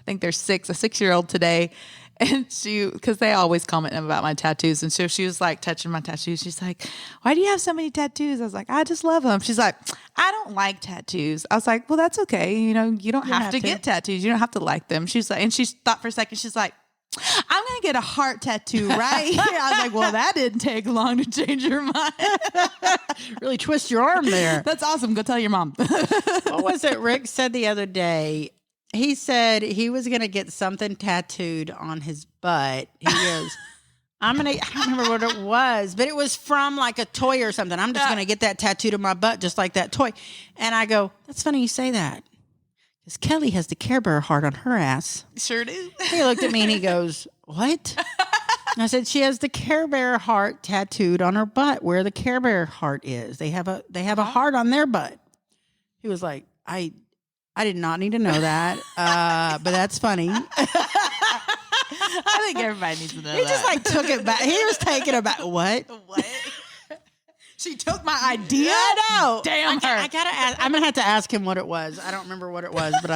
think there's a 6-year-old today. And because they always comment about my tattoos. And so she was like touching my tattoos. She's like, why do you have so many tattoos? I was like, I just love them. She's like, I don't like tattoos. I was like, well, that's okay. You don't have to get tattoos. You don't have to like them. She's like, and she thought for a second, she's like, I'm going to get a heart tattoo right here. I was like, well, that didn't take long to change your mind.
Really twist your arm there.
That's awesome. Go tell your mom.
What was it Rick said the other day? He said he was going to get something tattooed on his butt. He goes, I don't remember what it was, but it was from like a toy or something. I'm just going to get that tattooed on my butt just like that toy. And I go, that's funny you say that. Because Kelly has the Care Bear heart on her ass.
Sure do.
He looked at me and he goes, what? And I said, she has the Care Bear heart tattooed on her butt where the Care Bear heart is. They have a heart on their butt. He was like, I did not need to know that, but that's funny.
I think everybody needs to know
He
that.
just like took it back. He was taken aback. What?
She took my idea?
I know.
Damn her.
I gotta ask. I'm gonna have to ask him what it was. I don't remember what it was, but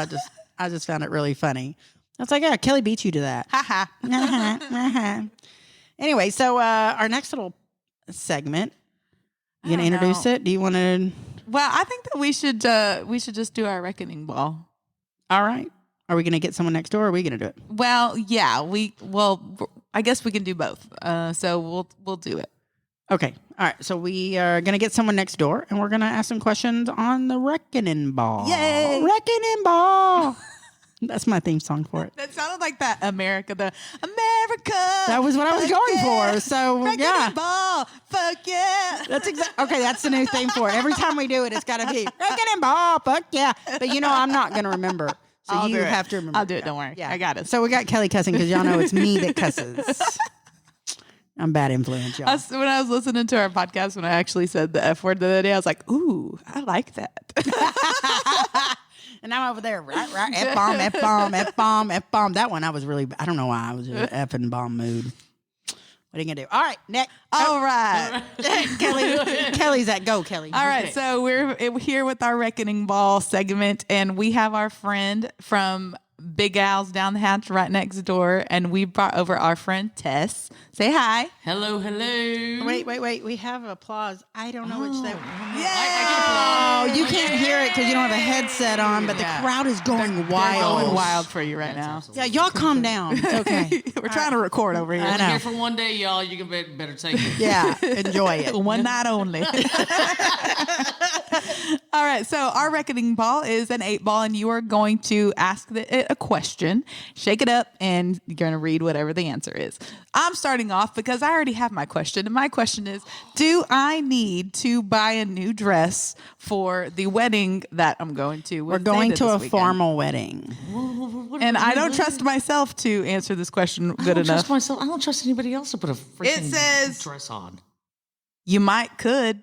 I just found it really funny. I was like, yeah, Kelly beat you to that. Anyway, so our next little segment. You gonna introduce it? Do you want to?
Well, I think that we should just do our reckoning ball.
All right. Are we going to get someone next door or are we going to do it?
Well, yeah, I guess we can do both. So we'll do it.
Okay. All right. So we are going to get someone next door and we're going to ask some questions on the reckoning ball.
Yay!
Reckoning ball. That's my theme song for it.
That sounded like that America. That
was what I was going for. So yeah.
Ball. Fuck yeah.
That's okay. That's the new theme for it. Every time we do it, it's got to be reckoning ball. Fuck yeah. But I'm not going to remember. So
I'll
you
do it.
have to remember.
I'll do it. Don't worry.
Yeah.
I got it.
So we got Kelly cussing because y'all know it's me that cusses. I'm bad influence, y'all.
When I was listening to our podcast, when I actually said the F word the other day, I was like, ooh, I like that.
And I'm over there, right, F-bomb, F-bomb, F-bomb, F-bomb. That one, I was really, I don't know why. I was in an F and bomb mood. What are you going to do? All right, next.
All right.
Kelly's at go, Kelly.
All right. So we're here with our Reckoning Ball segment, and we have our friend from Big Al's down the hatch right next door, and we brought over our friend Tess. Say hi.
Hello, hello.
Wait. We have applause. I don't know which that.
I
Oh, you can't hear it because you don't have a headset on, but the crowd is going wild.
Going wild for you right now.
Yeah, y'all calm down. It's okay.
We're trying to record over here.
I know.
Here for one day, y'all. You can better take it.
Yeah, enjoy it.
One night only. All right. So our Reckoning Ball is an 8-ball, and you are going to ask it a question, shake it up, and you're going to read whatever the answer is. I'm starting off because I already have my question. And my question is, do I need to buy a new dress for the wedding that I'm going to?
We're going to a formal wedding.
And I don't trust myself to answer this question good
I don't
enough.
trust myself. I don't trust anybody else to put a freaking
says-
dress on.
You could.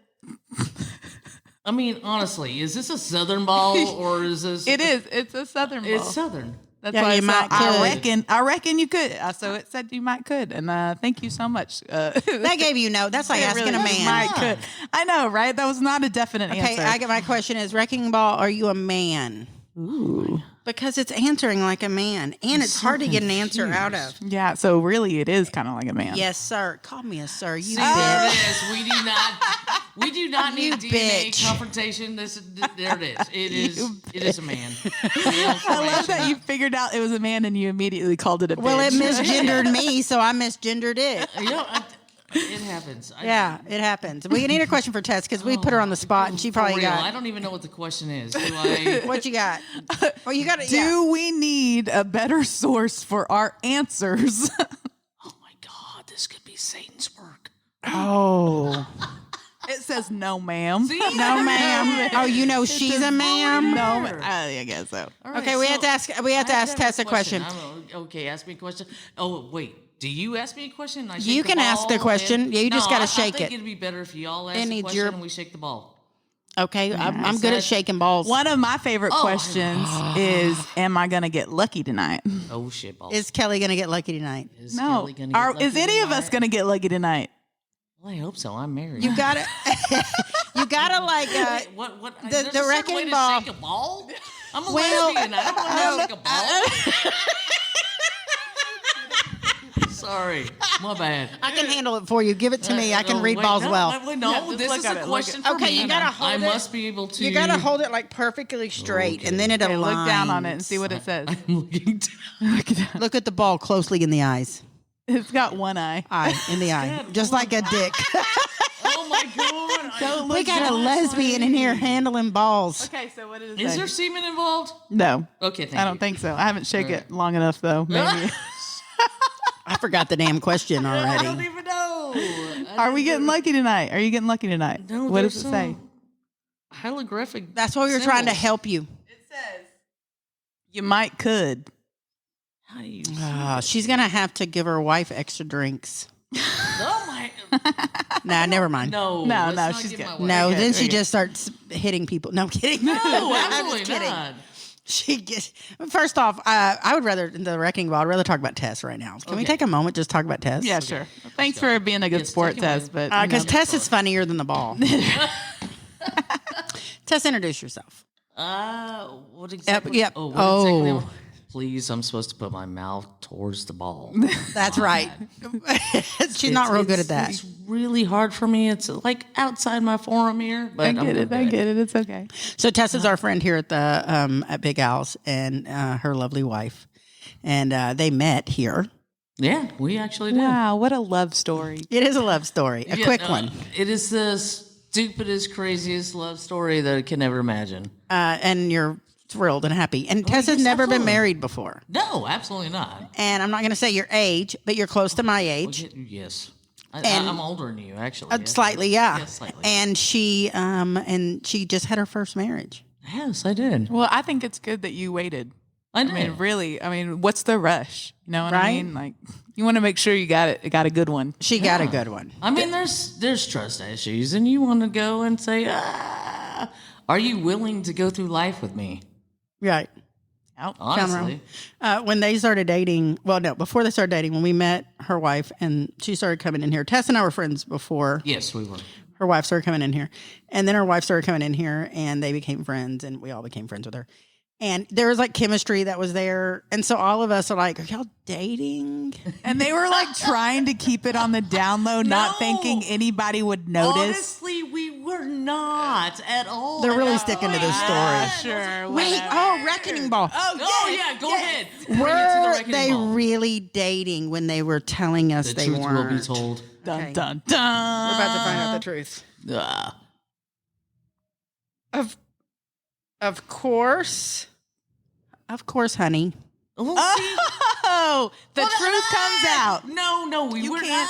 I mean, honestly, is this a Southern ball or is this?
It is. It's a Southern ball.
It's Southern.
That's
Yeah,
why
you might could.
I reckon you could. So it said you might could, and thank you so much.
That gave you no. That's like asking a man.
Might could. I know, right? That was not a definite
Okay,
answer.
I get my question is Wrecking Ball, are you a man?
Ooh.
Because it's answering like a man. And it's hard to get an answer out of.
Yeah, so really it is kind of like a man.
Yes, sir. Call me a sir. You
See,
bitch.
this, we do not
You
need DNA
bitch.
confrontation. There it is. It is a man.
I love that you figured out it was a man and you immediately called it a bitch.
Well, it misgendered me, so I misgendered it.
It happens.
Yeah, it happens. We need a question for Tess because we put her on the spot and she
For
probably
real,
got.
I don't even know what the question is. Do I?
What you got? Well, you got it.
Do we need a better source for our answers?
Oh my God, this could be Satan's work.
Oh.
It says no, ma'am.
See?
No, ma'am. Oh, you know she's a ma'am.
No, I guess so.
All right,
Okay, we
so
have to ask. We have to
I
ask Tess a question.
Okay, ask me a question. Oh wait, do you ask me a question? And I shake
You
the
can ask the
ball
question.
and-
Yeah, you just
No,
gotta
I
shake
think
it.
it'd be better if y'all ask
It
the
needs
question
your-
and we shake the ball.
Okay, I'm good at shaking balls.
One of my favorite
Oh.
questions is, am I going to get lucky tonight?
Oh shit, balls.
Is Kelly gonna get lucky tonight?
Is
No.
Kelly gonna get lucky
Is any of us
tonight?
going to get lucky tonight?
Well, I hope so. I'm married.
You gotta. You gotta like.
What?
the
There's a certain
wrecking
way to
ball-
shake a ball. I'm a
Well,
lesbian. I don't know how to shake a ball. Sorry, my bad.
I can handle it for you. Give it to me. I can
No,
read
wait,
balls
no,
well.
No,
Yeah, just
this
look
is
at
a
it,
question
look
for
Okay,
me.
you gotta hold
I
it.
must be able to.
You gotta hold it like perfectly straight, and then it
Okay,
aligns.
look down on it and see what it says.
I'm looking down.
Look at the ball closely in the eyes.
It's got one eye.
Eye in the eye, just like a dick.
Oh my god!
Don't
We
look
got a
down.
lesbian in here handling balls.
Okay, so what did it
Is
say?
there semen involved?
No.
Okay, thank
I don't
you.
think so. I haven't shaken it long enough, though. Maybe.
I forgot the damn question
I don't
already.
even know.
Are we getting lucky tonight? Are you getting lucky tonight?
No,
what does
there's
it say?
Holographic.
That's why we were trying to
symbols.
help you.
It says you might could.
How do you?
She's gonna have to give her wife extra drinks.
Oh my!
Nah, never mind.
No,
No,
let's
no,
not
she's
give
good.
my wife-
No,
Okay,
then she
okay.
just starts hitting people. No, I'm kidding.
No,
I'm
absolutely
just kidding.
not.
She gets. First off, I would rather in the wrecking ball. I'd rather talk about Tess right now. Can we
Okay.
take a moment just talk about Tess?
Yeah, sure. Thanks for being a good
Yes,
sport,
take it away.
Tess. But
Because Tess is funnier than the ball. Tess, introduce yourself.
What exactly?
yep.
Oh, what
Oh.
exactly? Please, I'm supposed to put my mouth towards the ball.
That's right. She's not real good at that.
It's really hard for me. It's like outside my forum here, but
I
I'm
get it.
gonna
I
do
get it. It's okay.
So Tess is our friend here at the at Big Al's and her lovely wife, and they met here.
Yeah, we actually did.
Wow, what a love story.
It is a love story, a
Yeah,
quick one,
It is the stupidest, craziest love story that I can ever imagine.
and you're thrilled and happy. And Tess has
yes,
never been
absolutely.
married before.
No, absolutely not.
And I'm not going to say your age, but you're close to my age.
Yes.
And-
I'm older than you, actually. Yes.
Slightly, yeah.
Yes, slightly.
And she just had her first marriage.
Yes, I did.
Well, I think it's good that you waited.
I know.
I mean, really. I mean, what's the rush? You know what I
Right?
mean? Like, you want to make sure you got a good one.
She got a good one.
I mean, there's trust issues, and you want to go and say, are you willing to go through life with me?
Right.
Honestly,
When they started dating, before they started dating, when we met her wife and she started coming in here, Tess and I were friends before.
yes, we were.
Her wife started coming in here. And then her wife started coming in here and they became friends and we all became friends with her. And there was like chemistry that was there. And so all of us are like, are y'all dating?
And they were like trying to keep it on the down low, not
No.
thinking anybody would notice.
Honestly, we were not at all.
They're
at
really
that
sticking to
point.
this story.
Sure.
Wait,
whatever.
Wrecking Ball.
Oh yeah, go ahead. Bring it to the
Were
wrecking
they
ball.
really dating when they were telling us
The
they
truth
weren't?
will be told.
Dun,
Okay.
dun, dun.
We're about to find out the truth.
Ugh.
Of course. Of course, honey.
Well, see,
Oh, the
well,
truth comes out.
No, we
You
were
can't-
not.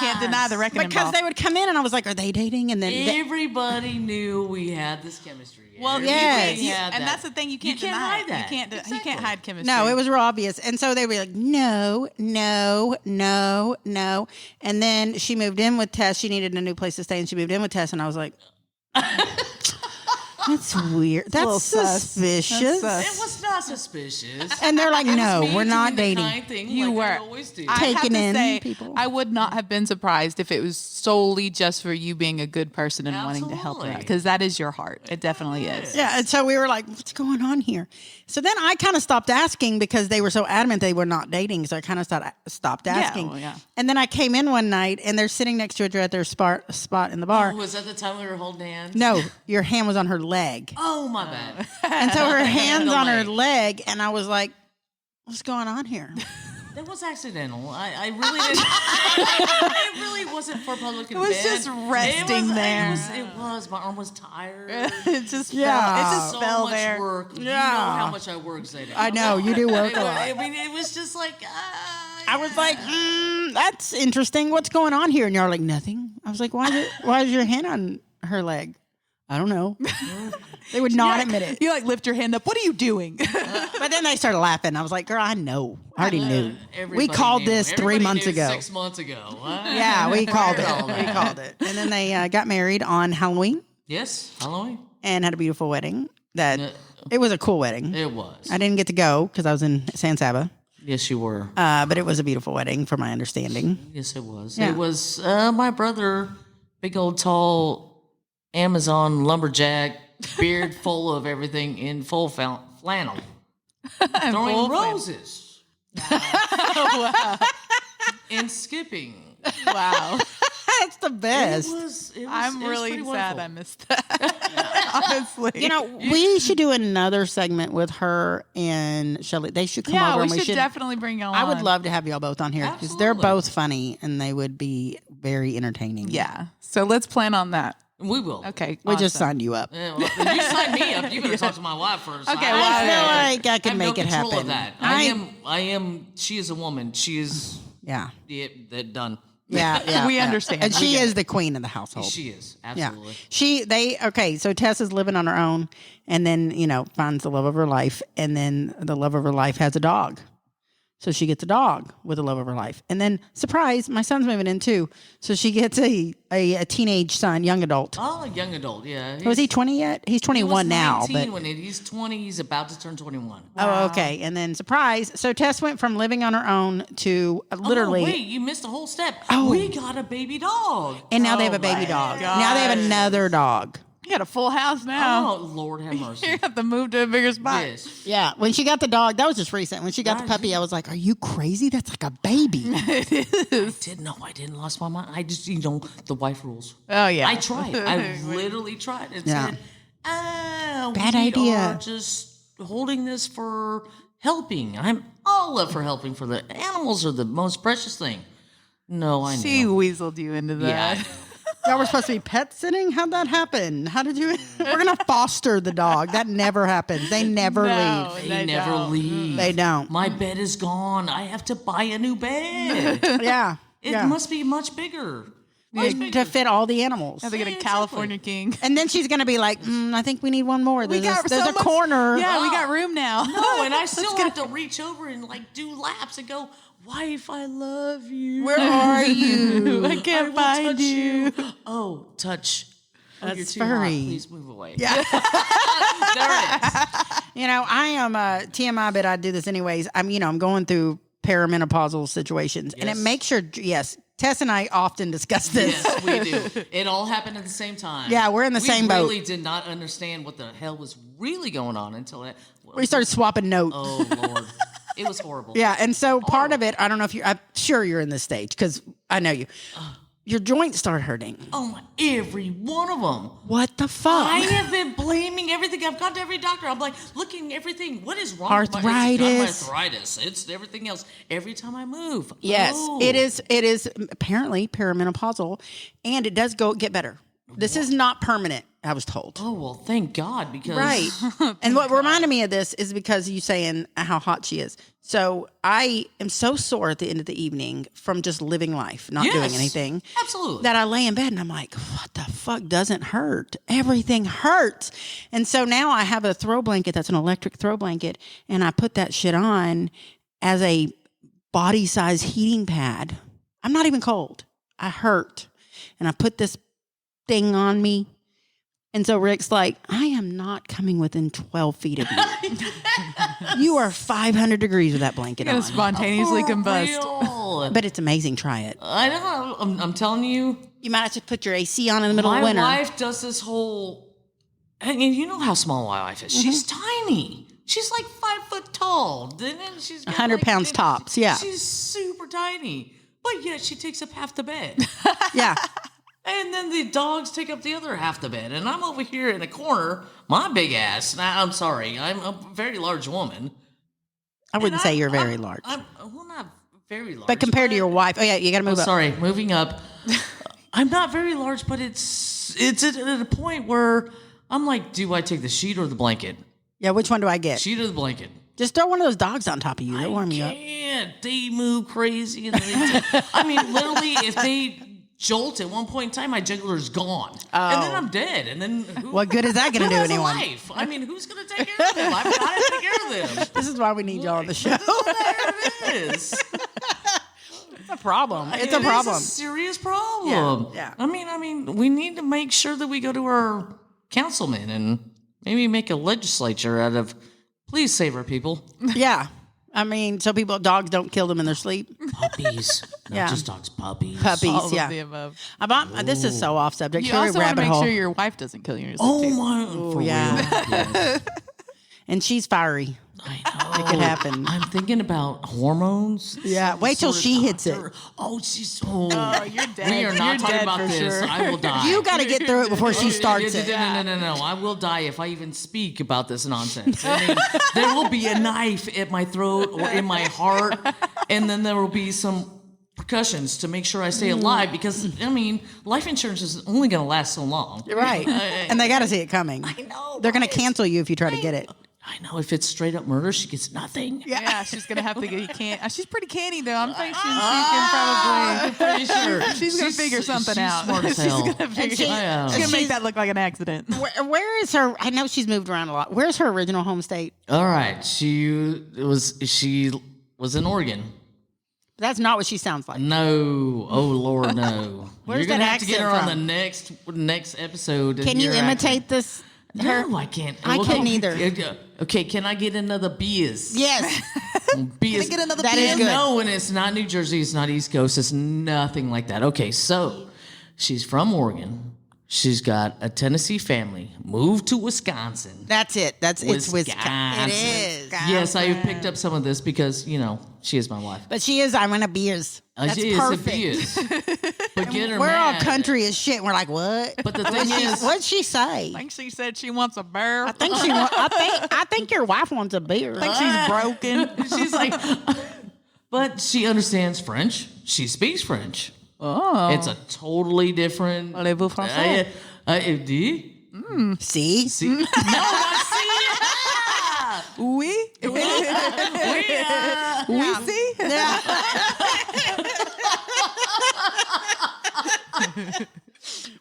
Can't deny the reckoning
Because
ball.
they would come in and I was like, are they dating? And then
Everybody knew we had this chemistry.
Well,
Yes.
you,
had
and
that.
that's the thing. You can't,
can't
deny
hide
it.
that.
You can't. You
Exactly.
can't hide chemistry.
no, it was real obvious. And so they were like, no. And then she moved in with Tess. She needed a new place to stay and she moved in with Tess. And I was like, that's weird.
little
That's
sus.
suspicious.
That's
It was not suspicious.
And they're like,
It was
no,
me
we're not
doing the
dating.
kind thing
You
like
were.
I always do.
I have
Taking
to
in
say,
people.
I would not have been surprised if it was solely just for you being a good person and wanting to help her out,
Absolutely.
because that is your heart. It definitely is.
Yeah, and so we were like, what's going on here? So then I kind of stopped asking because they were so adamant they were not dating. So I kind of stopped asking.
well, yeah.
And then I came in one night and they're sitting next to each other at their spot in the bar.
Was that the time we were holding hands?
No, your hand was on her leg.
Oh my bad.
And so her hand's
The
on her
leg.
leg. And I was like, what's going on here?
That was accidental. I really didn't. It really wasn't for public. It
was just resting there.
It was. My arm was tired.
It just
Yeah.
fell. It just
So
fell
much
there.
work. You know
Yeah.
how much I work, Zada.
I know, you do work a lot.
I mean, it was just like.
I was like, that's interesting. What's going on here? And you're like, nothing. I was like, why is your hand on her leg? I don't know. They would not admit it.
You like lift your hand up. What are you doing?
But then they started laughing. I was like, girl, I know. I already knew. We
Everybody
called
knew.
this 3
Everybody
months
knew
ago.
6 months ago.
Yeah, we called it.
All that.
We called it. And then they got married on Halloween
Yes, Halloween.
and had a beautiful wedding.
Yeah.
It was a cool wedding.
It was.
I didn't get to go because I was in San Saba.
Yes, you were.
But it was a beautiful wedding from my understanding.
Yes, it was.
Yeah.
It was my brother, big old tall Amazon lumberjack, beard full of everything in full flannel, throwing
full flannel.
roses
Wow.
and skipping.
Wow.
That's the best.
I'm
it was
really
pretty
sad
wonderful.
I missed that. Honestly.
You know, we should do another segment with her and Shelly. They should come
yeah,
over
we
and
should definitely bring y'all
I would
on.
love to have y'all both on here because they're
Absolutely.
both funny and they would be very entertaining.
Yeah. So let's plan on that.
We will.
Okay.
We just
awesome.
signed you up.
Yeah, well, you signed me up. You better talk to my wife first.
Okay,
I
well,
feel like I
I
can
have
make
no
it
control
happen.
Of that. I am. She is a woman. She is.
Yeah.
That done.
Yeah. Yeah.
We
yeah.
understand.
And
We
she
get
is the queen of the household.
She is
Yeah.
absolutely.
Okay, so Tess is living on her own and then, finds the love of her life. And then the love of her life has a dog. So she gets a dog with the love of her life. And then, surprise, my son's moving in too. So she gets a teenage son, young adult.
Oh, young adult. Yeah.
Was he 20 yet? He's 21 now.
19
But
when he's 20, he's about to turn 21.
Oh, okay. And then, surprise. So Tess went from living on her own to literally.
Oh, wait, you missed a whole step.
Oh.
We got a baby dog.
And now they have
Oh
a baby
my
dog.
gosh.
Now they have another dog.
You got a full house now.
Oh, Lord have mercy.
You have to move to a bigger spot.
Yes.
Yeah. When she got the dog, that was just recent. When she got the
Right.
puppy, I was like, are you crazy? That's like a baby.
I didn't lost my mind. I just, the wife rules.
Oh yeah.
I tried. I literally tried and
Yeah.
said,
Bad
we
idea.
are just holding this for helping. I'm all up for helping for the animals are the most precious thing. No, I
She
know.
weaseled you into that.
Yeah.
Y'all were supposed to be pet sitting? How'd that happen? How did you? We're going to foster the dog. That never happens. They never
No.
leave.
They never
don't.
leave.
They don't.
My bed is gone. I have to buy a new bed.
Yeah.
It
yeah.
must be much bigger.
to fit all the animals.
Have to get a California King.
And then she's going to be like, I think we need one more. There's
so
a
much-
corner.
Yeah, we got room now.
No, and I still have to reach over and like do laps and go, wife, I love you.
Where are you?
I can't
will
find
touch
you.
Oh, touch. Oh,
That's
you're too
furry.
hot. Please move away.
Yeah.
There it is.
I am TMI, but I do this anyways. I'm going through perimenopausal situations, and it
Yes.
makes sure. Yes, Tess and I often discuss this.
Yes, we do. It all happened at the same time.
Yeah, we're in the same boat.
We really did not understand what the hell was really going on until it.
We started swapping notes.
Oh Lord, it was horrible.
Yeah, and so part of it, I don't know if I'm sure you're in this stage because I know you. Your joints start hurting.
Oh, every one of them.
What the fuck?
I have been blaming everything. I've gone to every doctor. I'm like, looking everything. What is wrong? With
Arthritis.
It's not my arthritis. It's everything else. Every time I move.
Yes,
Oh.
it is. It is apparently perimenopausal, and it does get better. This is not permanent, I was told.
Oh well, thank God because
Right. And what reminded me of this is because you saying how hot she is. So I am so sore at the end of the evening from just living life, not doing
Yes,
anything.
absolutely.
That I lay in bed and I'm like, what the fuck doesn't hurt? Everything hurts. And so now I have a throw blanket that's an electric throw blanket, and I put that shit on as a body size heating pad. I'm not even cold. I hurt. And I put this thing on me. And so Rick's like, I am not coming within 12 feet of you. You are 500 degrees with that blanket
Gonna
on.
spontaneously combust.
Real.
But it's amazing. Try it.
I know. I'm telling you.
You might have to put your AC on in the middle
My
of winter.
wife does this whole, and you know how small my wife is. She's tiny. She's like 5 foot tall. Then she's got
100 pounds tops, yeah.
She's super tiny, but yet she takes up half the bed.
Yeah.
And then the dogs take up the other half the bed, and I'm over here in a corner, my big ass. Now, I'm sorry, I'm a very large woman.
I wouldn't
And
say you're very
I'm-
large.
well, not very large.
But compared to your wife, oh yeah, you got to move up.
Sorry, moving up. I'm not very large, but it's at a point where I'm like, do I take the sheet or the blanket?
Yeah, which one do I get?
Sheet or the blanket?
Just throw one of those dogs on top of you. They'll warm you up.
Can't. They move crazy. And I mean, literally, if they jolt at one point in time, my juggler's gone. And then I'm dead. And then
What good is that going to
who
do
has a
anyone?
life? I mean, who's going to take care of them? I've got to take care of them.
This is why we need y'all on the show.
There it is.
It's a problem. It's a
It is
problem.
a serious problem.
Yeah.
I mean, we need to make sure that we go to our councilmen and maybe make a legislature out of. Please save our people.
Yeah. I mean, so dogs don't kill them in their sleep.
Puppies, not
Yeah.
just dogs. Puppies.
Puppies,
All
yeah.
of the above.
This is so off subject.
You
Here we
also want to
rabbit
make
hole.
sure your wife doesn't kill you in your sleep,
Oh
too.
my! For
yeah.
real. Yes.
And she's fiery.
I know.
It could happen.
I'm thinking about hormones.
Yeah,
Some
wait till
sort of
she hits it.
doctor. Oh, she's. Oh,
you're dead.
We are not
You're
talking
dead
about
for
this.
sure.
I will die.
You got to get through it before she starts it.
No. I will die if I even speak about this nonsense. I mean, there will be a knife at my throat or in my heart, and then there will be some percussions to make sure I stay alive because, I mean, life insurance is only going to last so long.
Right. And they got to see it coming.
I know.
They're going to
guys.
cancel you if you try to get it.
I know. If it's straight up murder, she gets nothing.
Yeah, she's gonna have to get. She's pretty canny though. I'm thinking she can probably.
Pretty sure.
She's gonna figure something
she's
out.
Smart as
She's
hell.
gonna figure.
she-
I
She's
am.
gonna make that look like an accident.
Where is her? I know she's moved around a lot. Where's her original home state?
All right. She was in Oregon.
That's not what she sounds like.
No. Oh Lord, no.
Where's
You're gonna
that
have to get
accent
her on
from?
the next episode. and
Can you
hear her
imitate
accent.
this?
No, I can't.
I couldn't either.
Okay, can I get another beers?
Yes.
Beers.
get another
That is good.
No, and it's not New Jersey. It's not East Coast. It's nothing like that. Okay, so she's from Oregon. She's got a Tennessee family. Moved to Wisconsin.
That's it. It's Wisconsin.
Wisconsin.
It is.
Yes, I picked up some of this because she is my wife.
But she is. I want a beers. That's
She is,
perfect.
It is. But get her
We're all
mad.
country as shit. We're like, what?
But the thing is,
What'd she say?
I think she said she wants a bear.
I think she. I think your wife wants a beer.
I think she's broken.
she's like, but she understands French. She speaks French.
Oh,
It's a totally different.
Parlez-vous français?
Dis?
See?
See? No, not see.
oui, we see.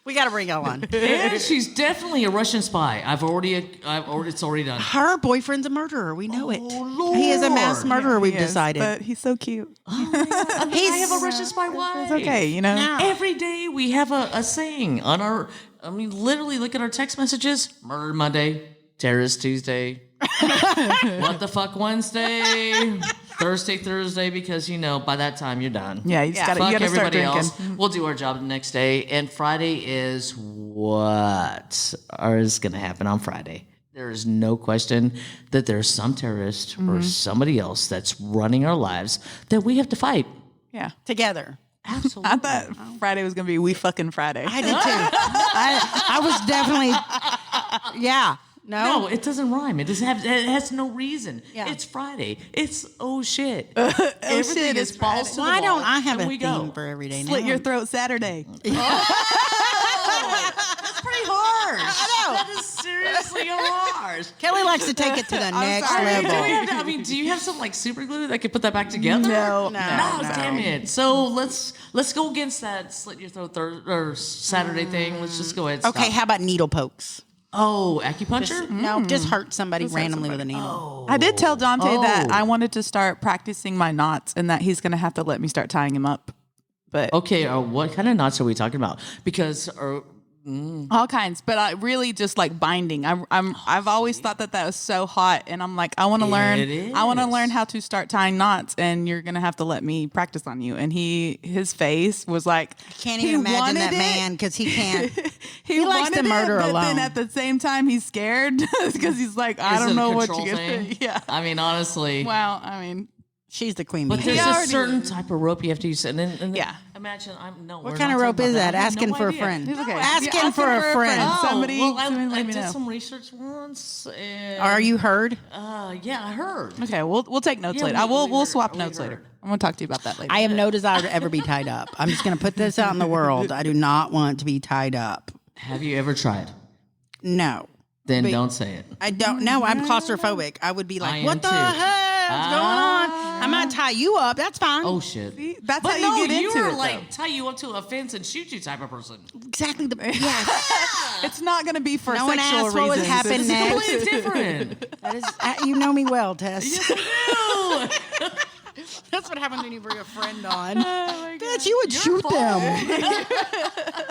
We got to bring her on.
And she's definitely a Russian spy. It's already done.
Her boyfriend's a murderer. We know it.
Lord.
He is a mass murderer. We've
He is,
decided.
but he's so cute.
I have a Russian spy wife.
It's okay, you know.
No.
Every day we have a saying on our. I mean, literally look at our text messages. Murder Monday, terrorist Tuesday, what the fuck Wednesday, Thursday, because by that time you're done.
Yeah, you just
Fuck
gotta start
everybody
drinking.
else. We'll do our job the next day, and Friday is what is going to happen on Friday. There is no question that there's some terrorist or somebody else that's running our lives that we have to fight.
Yeah.
Together.
Absolutely.
I thought Friday was gonna be We Fucking Friday.
I did too. I was definitely, yeah.
No, it doesn't rhyme. It has no reason.
Yeah.
It's Friday. It's shit.
shit,
Everything
it's
is balls to the
Why
wall,
don't I have
and
a
we
theme
go.
for every day now?
Slit your throat Saturday.
That's pretty harsh. I know. That is seriously harsh.
Kelly likes to take it to the next
sorry.
level.
Do you have some like super glue that could put that back together?
No.
Damn it. So let's go against that slit your throat or Saturday thing. Let's just go ahead. And
Okay,
stop.
how about needle pokes?
Oh, acupuncture?
No, just hurt somebody randomly with a needle.
Oh.
I did tell Dante that
Oh.
I wanted to start practicing my knots and that he's gonna have to let me start tying him up. But
Okay, what kind of knots are we talking about? Because
all kinds, but I really just like binding. I've always thought that was so hot, and I'm like, I want to learn.
It
I want to
is.
learn how to start tying knots, and you're gonna have to let me practice on you. And his face was like,
Can't
he
even imagine
wanted
that
it.
man because he can't.
He
likes to
wanted
murder
it, but
alone.
then at the same time, he's scared because he's like, I
is
don't
it a
know what
control
you're gonna.
thing?
Yeah.
I mean, honestly.
Well, I mean,
She's the queen
But
bee.
there's
He
a
already
certain
is.
type of rope you have to use, and then
Yeah.
Imagine
What kind of rope is that? Asking for a friend.
It's okay.
Asking
Yeah,
for a friend.
Oh,
Somebody
well,
let
I
me
did
know.
some research once. And,
Are you heard?
Yeah, I heard.
Okay, we'll take notes
Yeah,
later.
we
We'll
heard-
swap
we
notes
heard.
later. I'm gonna talk to you about that later.
I have no desire to ever be tied up. I'm just going to put this out in the world. I do not want to be tied up.
Have you ever tried?
No.
Then
But-
don't say it.
I don't know. I'm claustrophobic. I would be
I
like,
am
what the
too.
hell's going on? I might tie you up. That's fine.
Oh shit!
That's
But
how
no,
you get into
are
it.
like tie you up to a fence and shoot you type of person.
Exactly. Yes.
It's not going to be for
No one
sexual
asked what would
reasons.
happen
It's
next.
completely different.
That is, you know me well, Tess.
Ew.
That's what happens when you bring a friend on.
Oh
Bitch, you would shoot them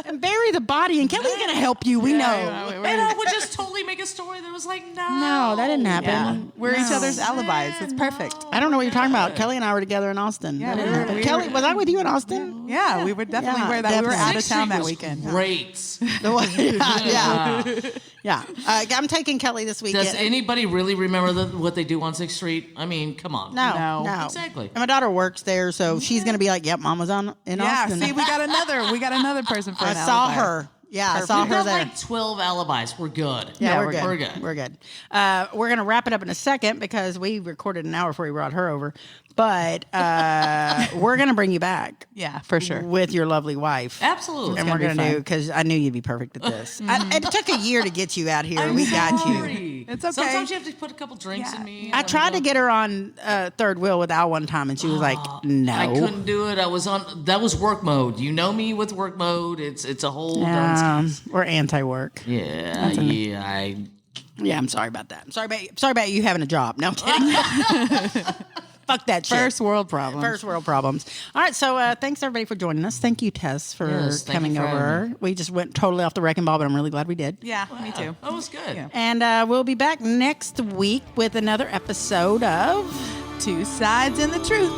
and bury the body. And Kelly's gonna help you. We know.
And I would just totally make a story that was like, no.
No, that didn't happen.
Yeah. We're each
No.
other's alibis. It's perfect.
I don't know what you're talking about. Kelly and I were together in Austin.
Yeah,
That didn't
we were-
happen.
we
Were-
were-
was I with you in Austin?
Yeah, we were definitely
Yeah,
where that. We were
definitely.
out of
Sixth
town
Street
that
was
weekend.
Great.
Yeah. I'm taking Kelly this weekend.
Does anybody really remember what they do on 6th Street? I mean, come on.
No.
No.
Exactly.
And my daughter works there, so she's gonna be like, "Yep, Mom was in
Yeah,
Austin."
see, we got another person for
I
an
saw
alibi.
her. Yeah, I saw
We've
her
got
there.
like 12 alibis. We're good.
Yeah,
we're
we're good.
We're good.
We're good. We're going to wrap it up in a second because we recorded an hour before we brought her over. But we're going to bring you back
Yeah, for sure.
with your lovely wife.
Absolutely.
And we're
gonna be
going to do,
fun.
because I knew you'd be perfect at this. It took a year to get you out here. We got you.
Sorry.
It's okay.
Sometimes you have to put a couple drinks
Yeah.
in me.
I tried to get her on third wheel with Al one time, and she was like, no.
I couldn't do it. That was work mode. You know me with work mode. It's a whole darn
We're anti-work.
Yeah,
Yeah, I'm sorry about that. I'm sorry about you having a job. No, I'm kidding. Fuck that shit.
First world problem.
First world problems. All right, so thanks everybody for joining us. Thank you, Tess, for
Yes, thank
coming
you for having
over. We just went totally off the wrecking ball, but I'm really glad we did.
Yeah, me too.
That was good.
Yeah.
And we'll be back next week with another episode of
Two sides and the truth.